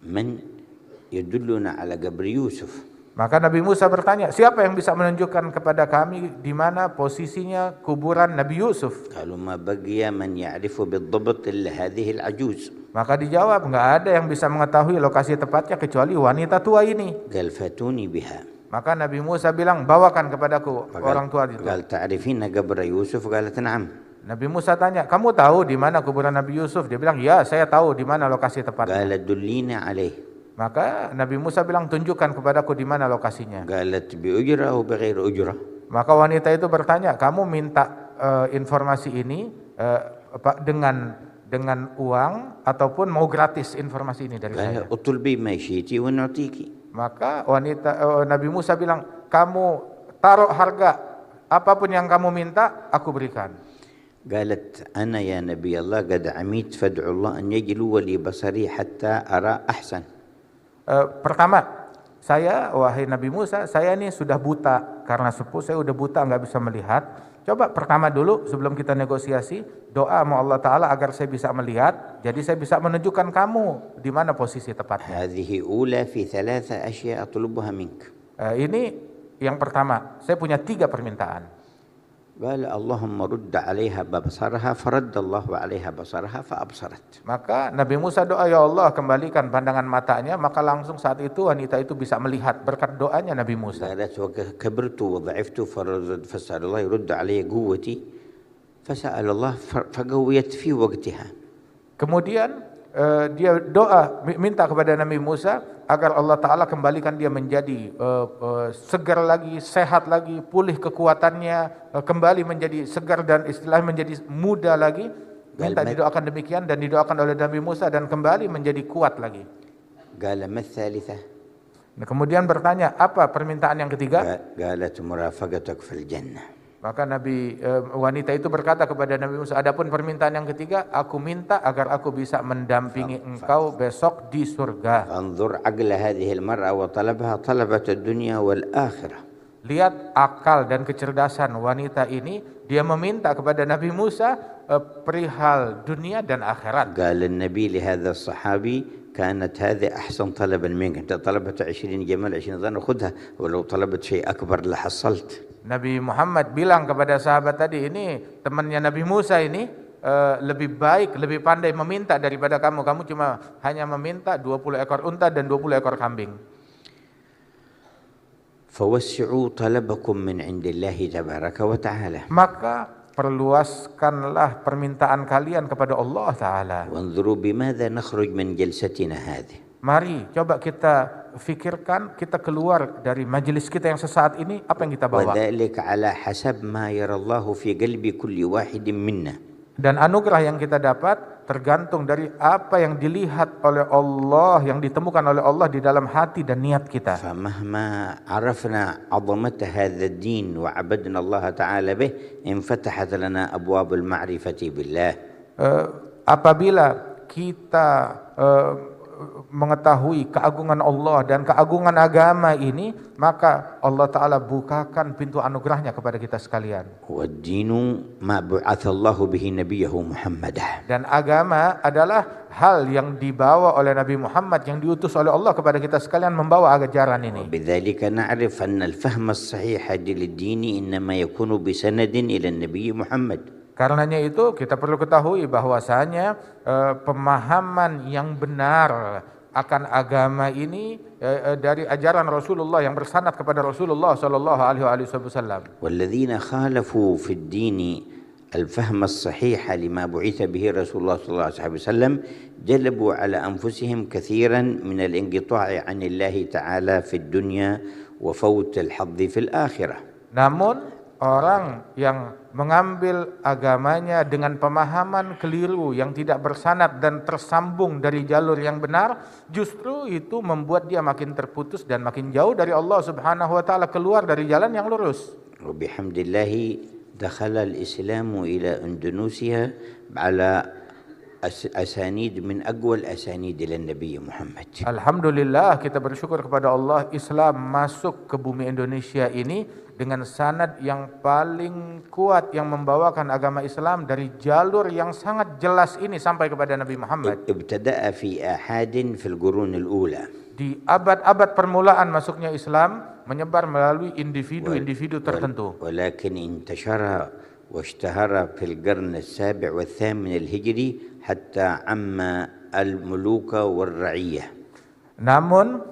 من يدلنا على قبر يوسف. Maka Nabi Musa bertanya, siapa yang bisa menunjukkan kepada kami di mana posisinya kuburan Nabi Yusuf? قالوا ما بقي من يعرف بالضبط إلا هذه العجوز. Maka dijawab, nggak ada yang bisa mengetahui lokasi tepatnya kecuali wanita tua ini. قال فاتوني بها. Maka Nabi Musa bilang, bawakan kepadaku orang tua itu. قال تعرفين قبر يوسف؟ قالت نعم. Nabi Musa tanya, kamu tahu di mana kuburan Nabi Yusuf? Dia bilang, ya, saya tahu di mana lokasi tepatnya. قال دليني عليه. Maka Nabi Musa bilang, tunjukkan kepadaku di mana lokasinya. قالت بأجرة أو بغير أجرة. Maka wanita itu bertanya, kamu minta informasi ini dengan uang ataupun mau gratis informasi ini dari saya? قال اطلبي ما شئتي ونعطيكي. Maka Nabi Musa bilang, kamu taruh harga apapun yang kamu minta, aku berikan. قالت أنا يا نبي الله قد عميت فادعو الله أن يجلو لي بصري حتى أرى أحسن. Pertama, saya, wahai Nabi Musa, saya ini sudah buta karena sepuh, saya udah buta nggak bisa melihat. Coba pertama dulu sebelum kita negosiasi, doa sama Allah Ta'ala agar saya bisa melihat, jadi saya bisa menunjukkan kamu di mana posisi tepatnya. هذه أولى في 3 أشياء أطلبها منك. Ini yang pertama, saya punya 3 permintaan. قال اللهم رد عليها بصرها فرد الله عليها بصرها فأبصرت. Maka Nabi Musa doa, ya Allah kembalikan pandangan matanya, maka langsung saat itu wanita itu bisa melihat berkat doanya Nabi Musa. قالت وكبرت وضعفت فسأل الله يرد علي قوتي فسأل الله فقويت في وقتها. Kemudian dia doa minta kepada Nabi Musa agar Allah Ta'ala kembalikan dia menjadi segar lagi, sehat lagi, pulih kekuatannya, kembali menjadi segar dan istilahnya menjadi muda lagi. Minta didoakan demikian dan didoakan oleh Nabi Musa dan kembali menjadi kuat lagi. قال ما الثالثة؟ Nah, kemudian bertanya, apa permintaan yang ketiga? قالت مرافقتك في الجنة. Maka wanita itu berkata kepada Nabi Musa, adapun permintaan yang ketiga, aku minta agar aku bisa mendampingi engkau besok di surga. انظر عقل هذه المرأة وطلبها طلبت الدنيا والآخرة. Lihat akal dan kecerdasan wanita ini, dia meminta kepada Nabi Musa perihal dunia dan akhirat. قال النبي لهذا الصحابي كانت هذه أحسن طلبا منك. أنت طلبت 20 جمل 20 ضأن خذها ولو طلبت شيء أكبر لحصلت. Nabi Muhammad bilang kepada sahabat tadi, ini temannya Nabi Musa ini lebih baik, lebih pandai meminta daripada kamu. Kamu cuma hanya meminta 20 ekor unta dan 20 ekor kambing. فوسعوا طلبكم من عند الله تبارك وتعالى. Maka perluaskanlah permintaan kalian kepada Allah Ta'ala. وانظروا بماذا نخرج من جلستنا هذه. Mari coba kita fikirkan, kita keluar dari majelis kita yang sesaat ini, apa yang kita bawa. وذلك على حسب ما يرى الله في قلب كل واحد منا. Dan anugerah yang kita dapat tergantung dari apa yang dilihat oleh Allah, yang ditemukan oleh Allah di dalam hati dan niat kita. فمهما عرفنا عظمة هذا الدين وعبدنا الله تعالى به انفتحت لنا أبواب المعرفة بالله. Apabila kita mengetahui keagungan Allah dan keagungan agama ini, maka Allah Ta'ala bukakan pintu anugerahnya kepada kita sekalian. والدين ما بعث الله به نبيه محمدا. Dan agama adalah hal yang dibawa oleh Nabi Muhammad, yang diutus oleh Allah kepada kita sekalian membawa ajaran ini. وبذلك نعرف أن الفهم الصحيح للدين إنما يكون بسند إلى النبي محمد. Karenanya itu kita perlu ketahui bahwasanya pemahaman yang benar akan agama ini dari ajaran Rasulullah yang bersanad kepada Rasulullah sallallahu alaihi wasallam. والذين خالفوا في الدين الفهم الصحيح لما بعث به رسول الله صلى الله عليه وسلم جلبوا على أنفسهم كثيرا من الانقطاع عن الله تعالى في الدنيا وفوت الحظ في الآخرة. Namun orang yang mengambil agamanya dengan pemahaman keliru yang tidak bersanad dan tersambung dari jalur yang benar, justru itu membuat dia makin terputus dan makin jauh dari Allah Subhanahu wa taala, keluar dari jalan yang lurus. وبحمد الله دخل الإسلام إلى أندونيسيا على أسانيد من أقوى الأسانيد إلى النبي محمد. Alhamdulillah, kita bersyukur kepada Allah, Islam masuk ke bumi Indonesia ini dengan sanad yang paling kuat yang membawakan agama Islam dari jalur yang sangat jelas ini sampai kepada Nabi Muhammad. ابتدأ في آحاد في القرون الأولى. Di abad-abad permulaan masuknya Islam menyebar melalui individu-individu tertentu. ولكن انتشر واشتهر في القرن السابع والثامن الهجري حتى عم الملوك والرعية. Namun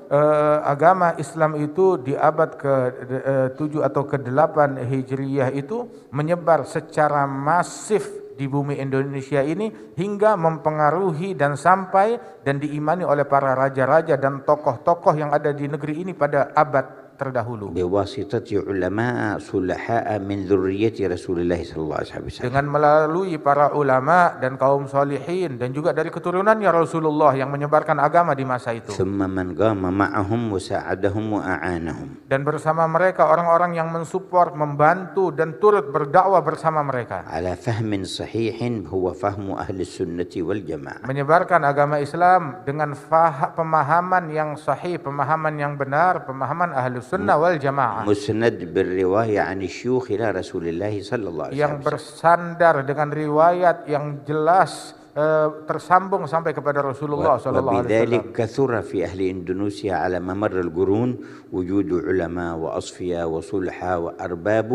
agama Islam itu di abad ke-7 atau ke-8 Hijriyah itu menyebar secara masif di bumi Indonesia ini hingga mempengaruhi dan sampai dan diimani oleh para raja-raja dan tokoh-tokoh yang ada di negeri ini pada abad terdahulu. بواسطة علماء صلحاء من ذرية رسول الله صلى الله عليه وسلم. Dengan melalui para ulama dan kaum solihin dan juga dari keturunannya Rasulullah yang menyebarkan agama di masa itu. ثم من قام معهم وساعدهم وأعانهم. Dan bersama mereka orang-orang yang mensupport, membantu dan turut berdakwah bersama mereka. على فهم صحيح هو فهم أهل السنة والجماعة. Menyebarkan agama Islam dengan pemahaman yang sahih, pemahaman yang benar, pemahaman ahli sunnah wal jamaah. مسند بالرواية عن الشيوخ إلى رسول الله صلى الله عليه Yang وسلم. bersandar dengan riwayat yang jelas tersambung sampai kepada Rasulullah sallallahu alaihi wasallam. وبذلك كثر في أهل إندونيسيا على ممر القرون وجود علماء وأصفياء وصلحاء وأرباب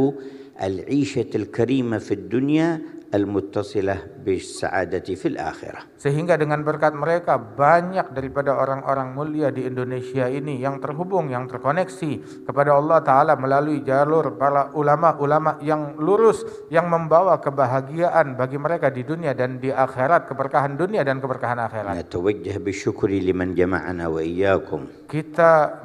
العيشة الكريمة في الدنيا المتصلة بالسعادة في الآخرة. Sehingga dengan berkat mereka banyak daripada orang-orang mulia di Indonesia ini yang terhubung, yang terkoneksi kepada Allah Ta'ala melalui jalur para ulama-ulama yang lurus, yang membawa kebahagiaan bagi mereka di dunia dan di akhirat, keberkahan dunia dan keberkahan akhirat. نتوجه بالشكر لمن جمعنا وإياكم. Kita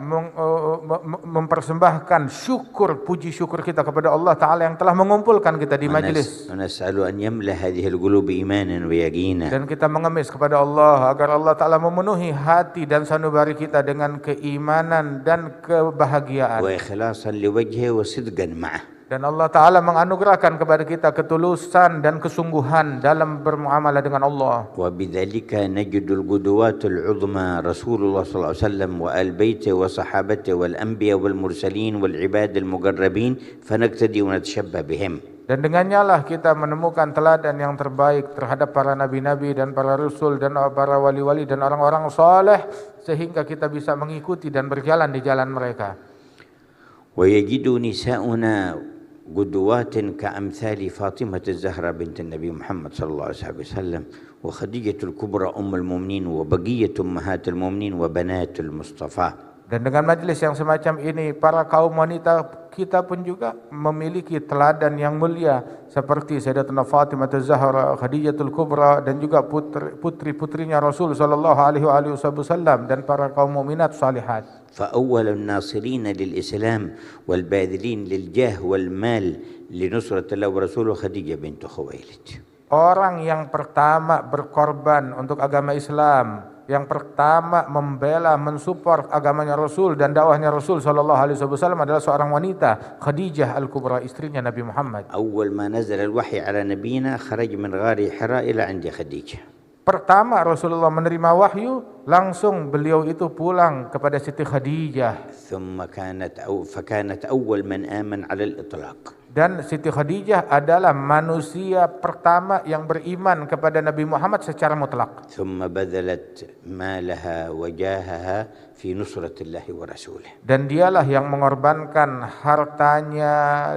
mempersembahkan syukur, puji syukur kita kepada Allah Ta'ala yang telah mengumpulkan kita di majelis. ونسأل أن يملأ هذه القلوب إيمانا ويقينا. Dan kita mengemis kepada Allah agar Allah Ta'ala memenuhi hati dan sanubari kita dengan keimanan dan kebahagiaan. وإخلاصا لوجهه وصدقا معه. Dan Allah Ta'ala menganugerahkan kepada kita ketulusan dan kesungguhan dalam bermuamalah dengan Allah. وبذلك نجد القدوات العظمى رسول الله صلى الله عليه وسلم وآل بيته وصحابته والأنبياء والمرسلين والعباد المقربين فنقتدي ونتشبه بهم. Dan dengannya lah kita menemukan teladan yang terbaik terhadap para nabi-nabi dan para rasul dan para wali-wali dan orang-orang saleh sehingga kita bisa mengikuti dan berjalan di jalan mereka. ويجد نساؤنا قدوات كأمثال فاطمة الزهراء بنت النبي محمد صلى الله عليه وسلم وخديجة الكبرى أم المؤمنين وبقية أمهات المؤمنين وبنات المصطفى. Dan dengan majelis yang semacam ini, para kaum wanita kita pun juga memiliki teladan yang mulia seperti Sayyidatuna Fatimah Az-Zahra, Khadijatul Kubra dan juga putri-putrinya Rasul sallallahu alaihi wasallam dan para kaum mukminat salihat. فأول الناصرين للإسلام والباذلين للجاه والمال لنصرة الله ورسوله خديجة بنت خويلد. Orang yang pertama berkorban untuk agama Islam, yang pertama membela, mensupport agamanya Rasul dan dakwahnya Rasul sallallahu alaihi wasallam adalah seorang wanita, Khadijah Al-Kubra, istrinya Nabi Muhammad. أول ما نزل الوحي على نبينا خرج من غار حراء إلى عند خديجة. Pertama Rasulullah menerima wahyu, langsung beliau itu pulang kepada Siti Khadijah. فكانت أول من آمن على الإطلاق. Dan Siti Khadijah adalah manusia pertama yang beriman kepada Nabi Muhammad secara mutlak. ثم بذلت مالها وجاهها في نصرة الله ورسوله. Dan dialah yang mengorbankan hartanya,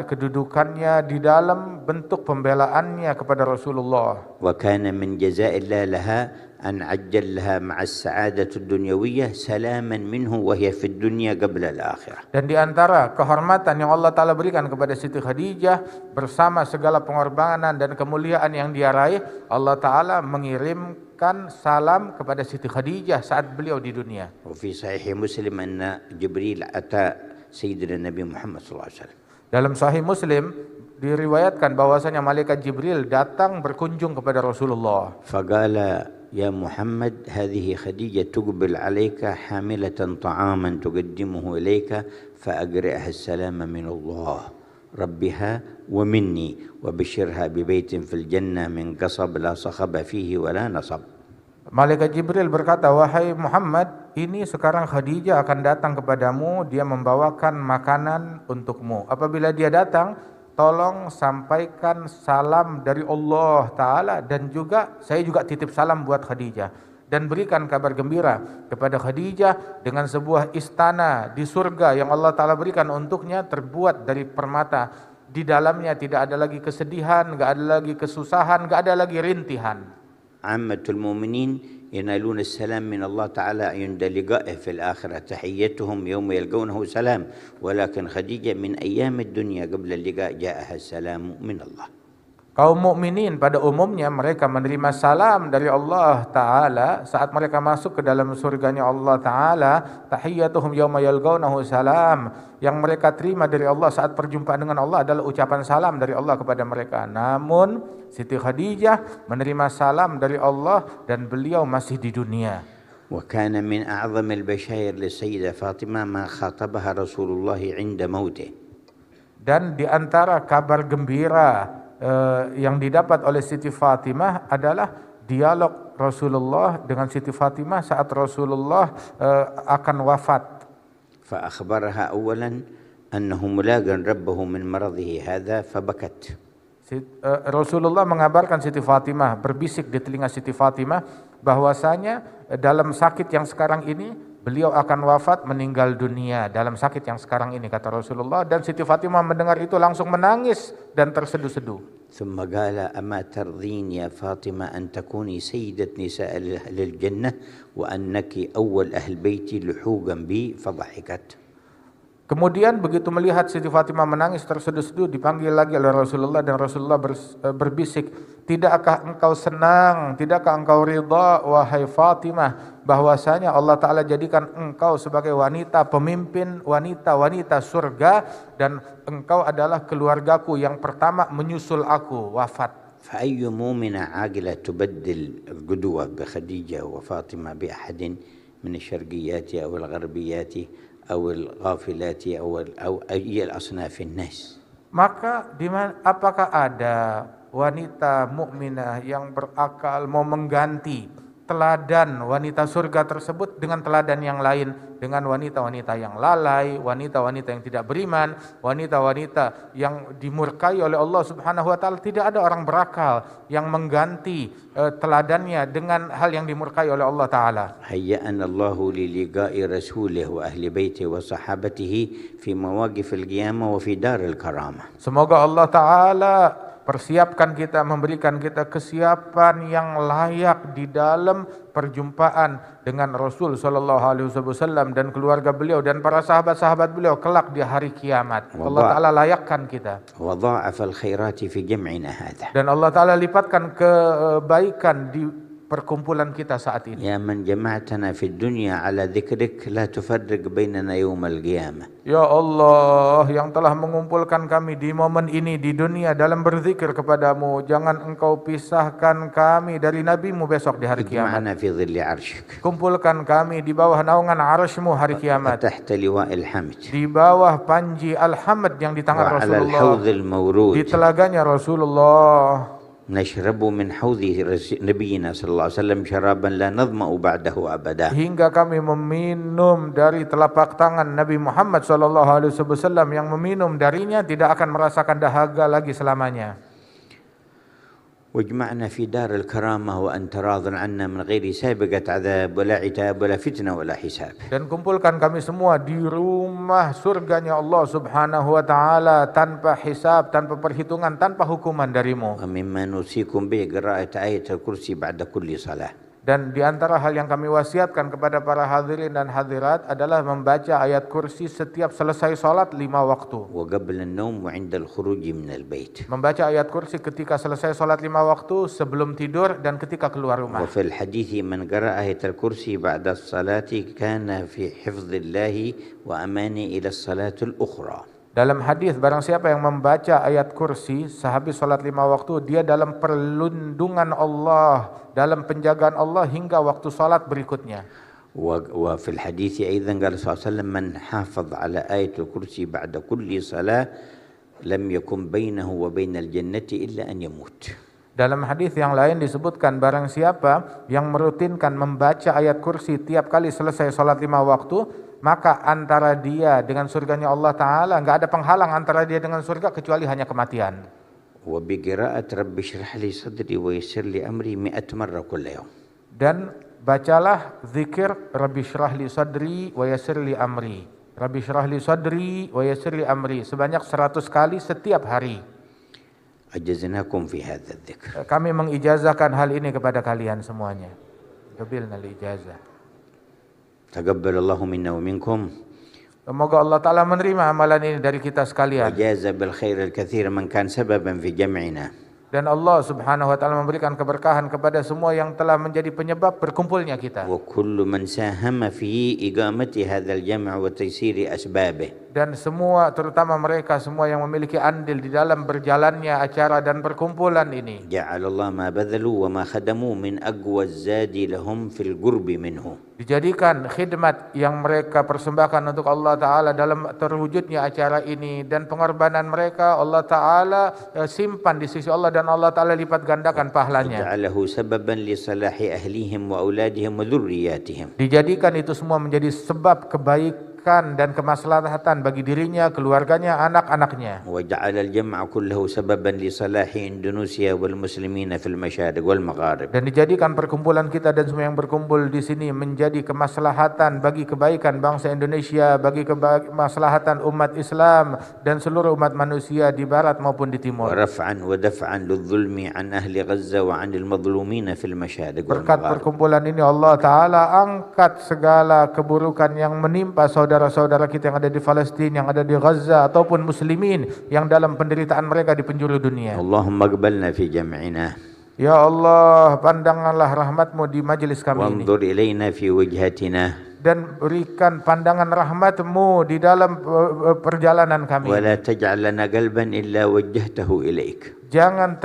kedudukannya di dalam bentuk pembelaannya kepada Rasulullah. وكان من جزاء الله لها أن عجل لها مع السعادة الدنيوية سلاما منه وهي في الدنيا قبل الآخرة. Dan di antara kehormatan yang Allah Ta'ala berikan kepada Siti Khadijah bersama segala pengorbanan dan kemuliaan yang dia raih, Allah Ta'ala mengirimkan salam kepada Siti Khadijah saat beliau di dunia. وفي صحيح مسلم أن جبريل أتى سيدنا النبي محمد صلى الله عليه وسلم. Dalam Sahih Muslim diriwayatkan bahwasanya malaikat Jibril datang berkunjung kepada Rasulullah. فقال يا محمد هذه خديجة تقبل عليك حاملة طعاما تقدمه إليك فأقرئها السلام من الله. ربها ومني وبشرها ببيت في الجنة من قصب لا صخب فيه ولا نصب. Malaikat Jibril berkata, wahai Muhammad, ini sekarang Khadijah akan datang kepadamu, dia membawakan makanan untukmu. Apabila dia datang, tolong sampaikan salam dari Allah Ta'ala, dan juga saya juga titip salam buat Khadijah. Dan berikan kabar gembira kepada Khadijah dengan sebuah istana di surga yang Allah Ta'ala berikan untuknya, terbuat dari permata. Di dalamnya tidak ada lagi kesedihan, gak ada lagi kesusahan, gak ada lagi rintihan. عامة المؤمنين ينالون السلام من الله تعالى عند لقائه في الآخرة، تحيتهم يوم يلقونه سلام، ولكن خديجة من أيام الدنيا قبل اللقاء جاءها السلام من الله. Kaum mukminin pada umumnya mereka menerima salam dari Allah Ta'ala saat mereka masuk ke dalam surganya Allah Ta'ala. Tahiyyatuhum yawma yalqawnahu salam. Yang mereka terima dari Allah saat perjumpaan dengan Allah adalah ucapan salam dari Allah kepada mereka. Namun Siti Khadijah menerima salam dari Allah dan beliau masih di dunia. وكان من أعظم البشائر للسيدة فاطمة ما خاطبها رسول الله عند موته. Dan di antara kabar gembira yang didapat oleh Siti Fatimah adalah dialog Rasulullah dengan Siti Fatimah saat Rasulullah akan wafat. فأخبرها أولا أنه ملاق ربه من مرضه هذا فبكت. Rasulullah mengabarkan Siti Fatimah, berbisik di telinga Siti Fatimah bahwasanya dalam sakit yang sekarang ini beliau akan wafat, meninggal dunia dalam sakit yang sekarang ini, kata Rasulullah. Dan Siti Fatimah mendengar itu langsung menangis dan terseduh-seduh. ثم قال أما ترضين يا فاطمة أن تكوني سيدة نساء أهل الجنة وأنك أول أهل بيتي لحوقا بي فضحكت. Kemudian begitu melihat Siti Fatimah menangis terseduh-seduh, dipanggil lagi oleh Rasulullah dan Rasulullah berbisik, tidakkah engkau senang, tidakkah engkau ridha wahai Fatimah bahwasanya Allah Ta'ala jadikan engkau sebagai wanita pemimpin wanita-wanita surga dan engkau adalah keluargaku yang pertama menyusul aku wafat. فأي مؤمنة عاقلة تبدل القدوة بخديجة وفاطمة بأحد من الشرقيات أو الغربيات أو الغافلات أو أي الأصناف الناس. Maka apakah ada wanita mukminah yang berakal mau mengganti teladan wanita surga tersebut dengan teladan yang lain, dengan wanita-wanita yang lalai, wanita-wanita yang tidak beriman, wanita-wanita yang dimurkai oleh Allah Subhanahu wa taala? Tidak ada orang berakal yang mengganti teladannya dengan hal yang dimurkai oleh Allah taala. هيأنا الله للقاء رسوله وأهل بيته وصحابته في مواقف القيامة وفي دار الكرامة. Semoga Allah taala persiapkan kita, memberikan kita kesiapan yang layak di dalam perjumpaan dengan Rasul sallallahu alaihi wasallam dan keluarga beliau dan para sahabat-sahabat beliau kelak di hari kiamat. Allah Ta'ala layakkan kita. وضاعف الخيرات في جمعنا هذا. Dan Allah Ta'ala lipatkan kebaikan di perkumpulan kita saat ini. يا من جمعتنا في الدنيا على ذكرك لا تفرق بيننا يوم القيامة. Ya Allah yang telah mengumpulkan kami di momen ini di dunia dalam berzikir kepadamu, jangan engkau pisahkan kami dari nabimu besok di hari kiamat. اجمعنا في ظل عرشك. Kumpulkan kami di bawah naungan arasy-Mu hari kiamat. تحت لواء الحمد. Di bawah panji Al-Hamd yang di tangan وعلى Rasulullah. الحوض المورود. Di telaganya Rasulullah. نشرب من حوض نبينا صلى الله عليه وسلم شرابا لا نظمأ بعده أبدا. Hingga kami meminum dari telapak tangan Nabi Muhammad sallallahu alaihi wasallam, yang meminum darinya tidak akan merasakan dahaga lagi selamanya. واجمعنا في دار الكرامة وأنت راض عنا من غير سابقة عذاب ولا عتاب ولا فتنة ولا حساب. Dan kumpulkan kami semua di rumah surganya Allah Subhanahu wa taala tanpa hisab, tanpa perhitungan, tanpa hukuman darimu. ومما نوصيكم به قراءة آية الكرسي بعد كل صلاة. Dan di antara hal yang kami wasiatkan kepada para hadirin dan hadirat adalah membaca ayat kursi setiap selesai salat 5 waktu. وقبل النوم وعند الخروج من البيت. Membaca ayat kursi ketika selesai salat 5 waktu, sebelum tidur dan ketika keluar rumah. وفي الحديث من قرأ آية الكرسي بعد الصلاة كان في حفظ الله وأمانه إلى الصلاة الأخرى. Dalam hadis, barang siapa yang membaca ayat kursi sehabis salat 5 waktu, dia dalam perlindungan Allah, dalam penjagaan Allah hingga waktu salat berikutnya. وفي الحديث أيضا قال صلى الله عليه وسلم من حافظ على آية الكرسي بعد كل صلاة لم يكن بينه وبين الجنة إلا أن يموت. Dalam hadis yang lain disebutkan barang siapa yang merutinkan membaca ayat kursi tiap kali selesai sholat 5 waktu, maka antara dia dengan surganya Allah Ta'ala enggak ada penghalang antara dia dengan surga kecuali hanya kematian. وبقراءة رب اشرح لي صدري ويسر لي أمري 100 مرة كل يوم. Dan bacalah zikir Rabbi syrah li sadri wa yassir li amri. Rabbi syrah li sadri wa yassir li amri sebanyak 100 kali setiap hari. أجزناكم في هذا الذكر. Kami mengijazahkan hal ini kepada kalian semuanya. Qabilna al-ijazah. تقبل الله منا ومنكم. Semoga Allah Ta'ala menerima amalan ini dari kita sekalian. وجاز بالخير الكثير من كان سببا في جمعنا. Dan Allah Subhanahu wa Ta'ala memberikan keberkahan kepada semua yang telah menjadi penyebab berkumpulnya kita. وكل من ساهم في إقامة هذا الجمع وتيسير أسبابه. Dan semua, terutama mereka semua yang memiliki andil di dalam berjalannya acara dan perkumpulan ini. جعل الله ما بذلوا وما خدموا من أقوى الزاد لهم في القرب منه. Dijadikan khidmat yang mereka persembahkan untuk Allah Ta'ala dalam terwujudnya acara ini, dan pengorbanan mereka Allah Ta'ala simpan di sisi Allah, dan Allah Ta'ala lipat gandakan pahalanya. جعله سببا لصلاح أهليهم وأولادهم وذرياتهم. Dijadikan itu semua menjadi sebab kebaikan dan kemaslahatan bagi dirinya, keluarganya, anak-anaknya. وجعل الجمع كله سببا لصلاح إندونيسيا والمسلمين في المشارق والمغارب. Dan dijadikan perkumpulan kita dan semua yang berkumpul di sini menjadi kemaslahatan bagi kebaikan bangsa Indonesia, bagi kemaslahatan umat Islam dan seluruh umat manusia di barat maupun di timur. ورفعا ودفعا للظلم عن أهل غزة وعن المظلومين في المشارق Berkat والمغارب. perkumpulan ini Allah Ta'ala angkat segala keburukan yang menimpa saudara-saudara kita yang ada di Palestina, yang ada di Gaza, ataupun muslimin yang dalam penderitaan mereka di penjuru dunia. اللهم اقبلنا في جمعنا. Ya Allah, pandanglah rahmat-Mu di majelis kami ini. وانظر إلينا في وجهتنا. Dan berikan pandangan rahmat-Mu di dalam perjalanan kami. ولا تجعل لنا قلبا إلا وجهته إليك. Jangan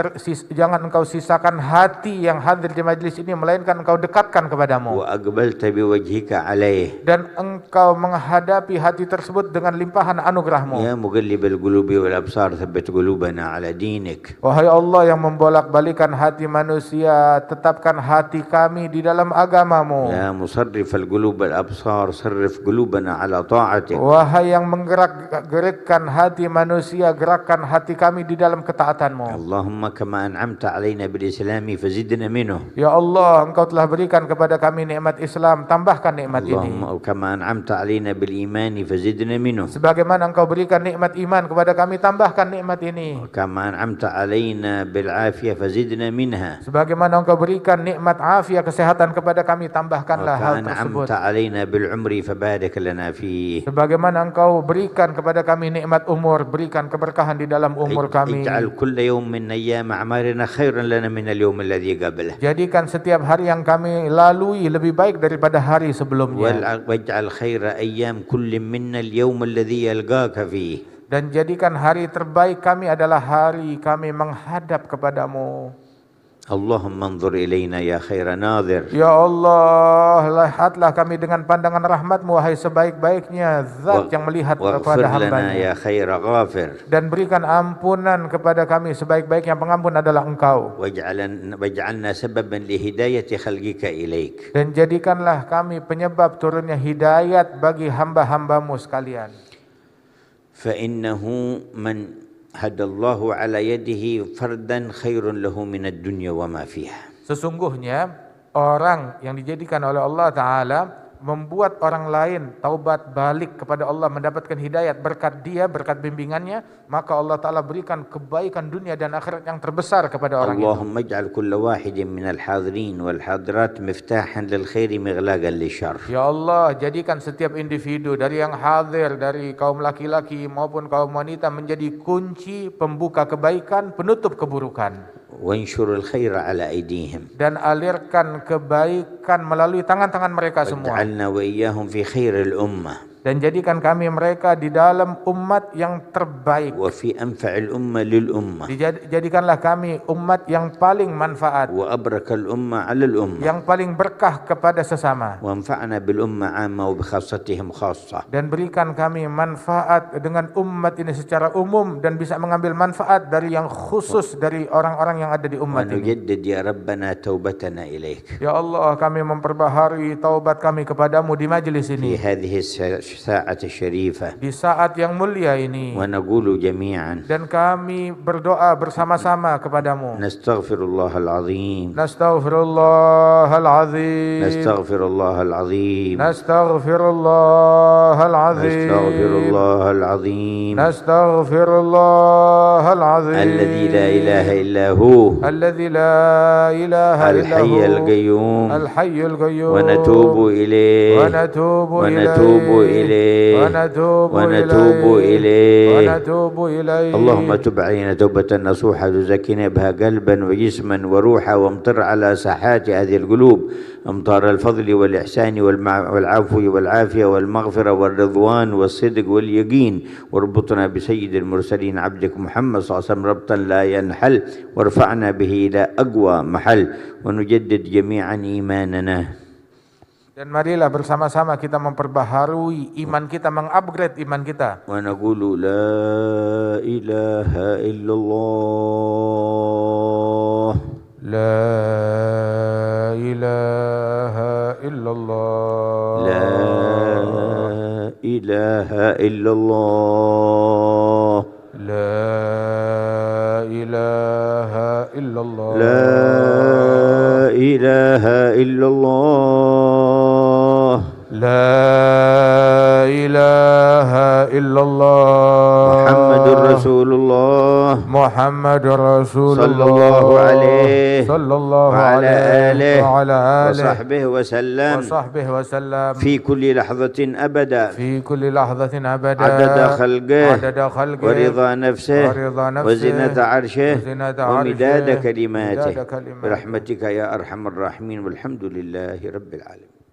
engkau sisakan hati yang hadir di majelis ini, melainkan engkau dekatkan kepadamu. وأقبلت بوجهك عليه. Dan engkau menghadapi hati tersebut dengan limpahan anugerah-Mu. يا مقلب القلوب والأبصار ثبت قلوبنا على دينك. Wahai Allah yang membolak-balikan hati manusia, tetapkan hati kami di dalam agama-Mu. يا مصرف القلوب والأبصار صرف قلوبنا على طاعتك. Wahai yang menggerakkan hati manusia, gerakkan hati kami di dalam ketaatan-Mu. اللهم كما أنعمت علينا بالإسلام فزدنا منه. Ya Allah, Engkau telah berikan kepada kami nikmat Islam, tambahkan nikmat ini. اللهم كما أنعمت علينا بالإيمان فزدنا منه. Sebagaimana Engkau berikan nikmat iman kepada kami, tambahkan nikmat ini. كما أنعمت علينا بالعافية فزدنا منها. Sebagaimana Engkau berikan nikmat afiat kesehatan kepada kami, tambahkanlah hal tersebut. أنعمت علينا بالعمر فبارك لنا فيه. Sebagaimana Engkau berikan kepada kami nikmat umur, berikan keberkahan di dalam umur kami. اجعل كل يوم من أيام أعمارنا خيرا لنا من اليوم الذي قبله. Jadikan setiap hari yang kami lalui lebih baik daripada hari sebelumnya. واجعل خير أيام كل منا اليوم الذي يلقاك فيه. Dan jadikan hari terbaik kami adalah hari kami menghadap kepadamu. اللهم انظر إلينا يا خير ناظر. Ya Allah, lihatlah kami dengan pandangan rahmat-Mu, wahai sebaik-baiknya zat yang melihat kepada واغفر لنا hamba-Nya. يا خير غافر. Dan berikan ampunan kepada kami, sebaik-baiknya pengampun adalah Engkau. واجعلنا سببا لهداية خلقك إليك. Dan jadikanlah kami penyebab turunnya hidayat bagi hamba-hamba-Mu sekalian. فإنه من هدى الله على يده فردا خير له من الدنيا وما فيها. Sesungguhnya orang yang dijadikan oleh Allah Ta'ala membuat orang lain taubat balik kepada Allah, mendapatkan hidayat berkat dia, berkat bimbingannya, maka Allah Ta'ala berikan kebaikan dunia dan akhirat yang terbesar kepada orang itu. اللهم اجعل كل واحد من الحاضرين والحاضرات مفتاحا للخير مغلاقا للشر. Ya Allah, jadikan setiap individu dari yang hadir, dari kaum laki-laki maupun kaum wanita, menjadi kunci pembuka kebaikan, penutup keburukan. وانشر الخير على أيديهم. Dan alirkan kebaikan melalui tangan-tangan mereka semua. واجعلنا وإياهم في خير الأمة. dan jadikan kami mereka di dalam umat yang terbaik. وفي أنفع الأمة للأمة Jadikanlah kami umat yang paling manfaat, وأبرك الأمة على الأمة yang paling berkah kepada sesama, وانفعنا بالأمة عامة وبخاصتهم خاصة dan berikan kami manfaat dengan umat ini secara umum dan bisa mengambil manfaat dari yang khusus dari orang-orang yang ada di umat ini. ونجدد يا ربنا توبتنا إليك Ya Allah, kami memperbaharui taubat kami kepadamu di majelis في ini, هذه الساعة الشريفة di saat yang mulia ini, ونقول جميعا dan kami berdoa bersama-sama kepadamu. نستغفر الله العظيم Nastaghfirullahal-azim. نستغفر الله العظيم Nastaghfirullahal-azim. نستغفر الله العظيم Nastaghfirullahal-azim. الذي لا إله إلا هو الذي لا إله إلا الحي هو القيوم الحي القيوم ونتوب إليه ونتوب ونتوب إليه ونتوب إليه ونتوب إليه. اللهم تب علينا توبة نصوحة تزكينا بها قلبا وجسما وروحا وامطر على ساحات هذه القلوب أمطار الفضل والإحسان والعفو والعافية والمغفرة والرضوان والصدق واليقين واربطنا بسيد المرسلين عبدك محمد صلى الله عليه وسلم ربطا لا ينحل وارفعنا به إلى أقوى محل ونجدد جميعا إيماننا. Dan marilah bersama-sama kita memperbaharui iman kita, mengupgrade iman kita. ونقول لا إله إلا الله La ilaha illallah. لا إله إلا الله La ilaha illallah. لا إله إلا الله La ilaha illallah. محمد رسول الله محمد رسول صلى الله عليه صلى الله وعلى عليه آله وعلى آله وصحبه وسلم وصحبه وسلم في كل لحظة أبدا في كل لحظة أبدا عدد خلقه عدد خلقه ورضا نفسه ورضا نفسه وزنة عرشه وزنة ومداد عرشه كلماته ومداد كلماته برحمتك يا أرحم الراحمين والحمد لله رب العالمين.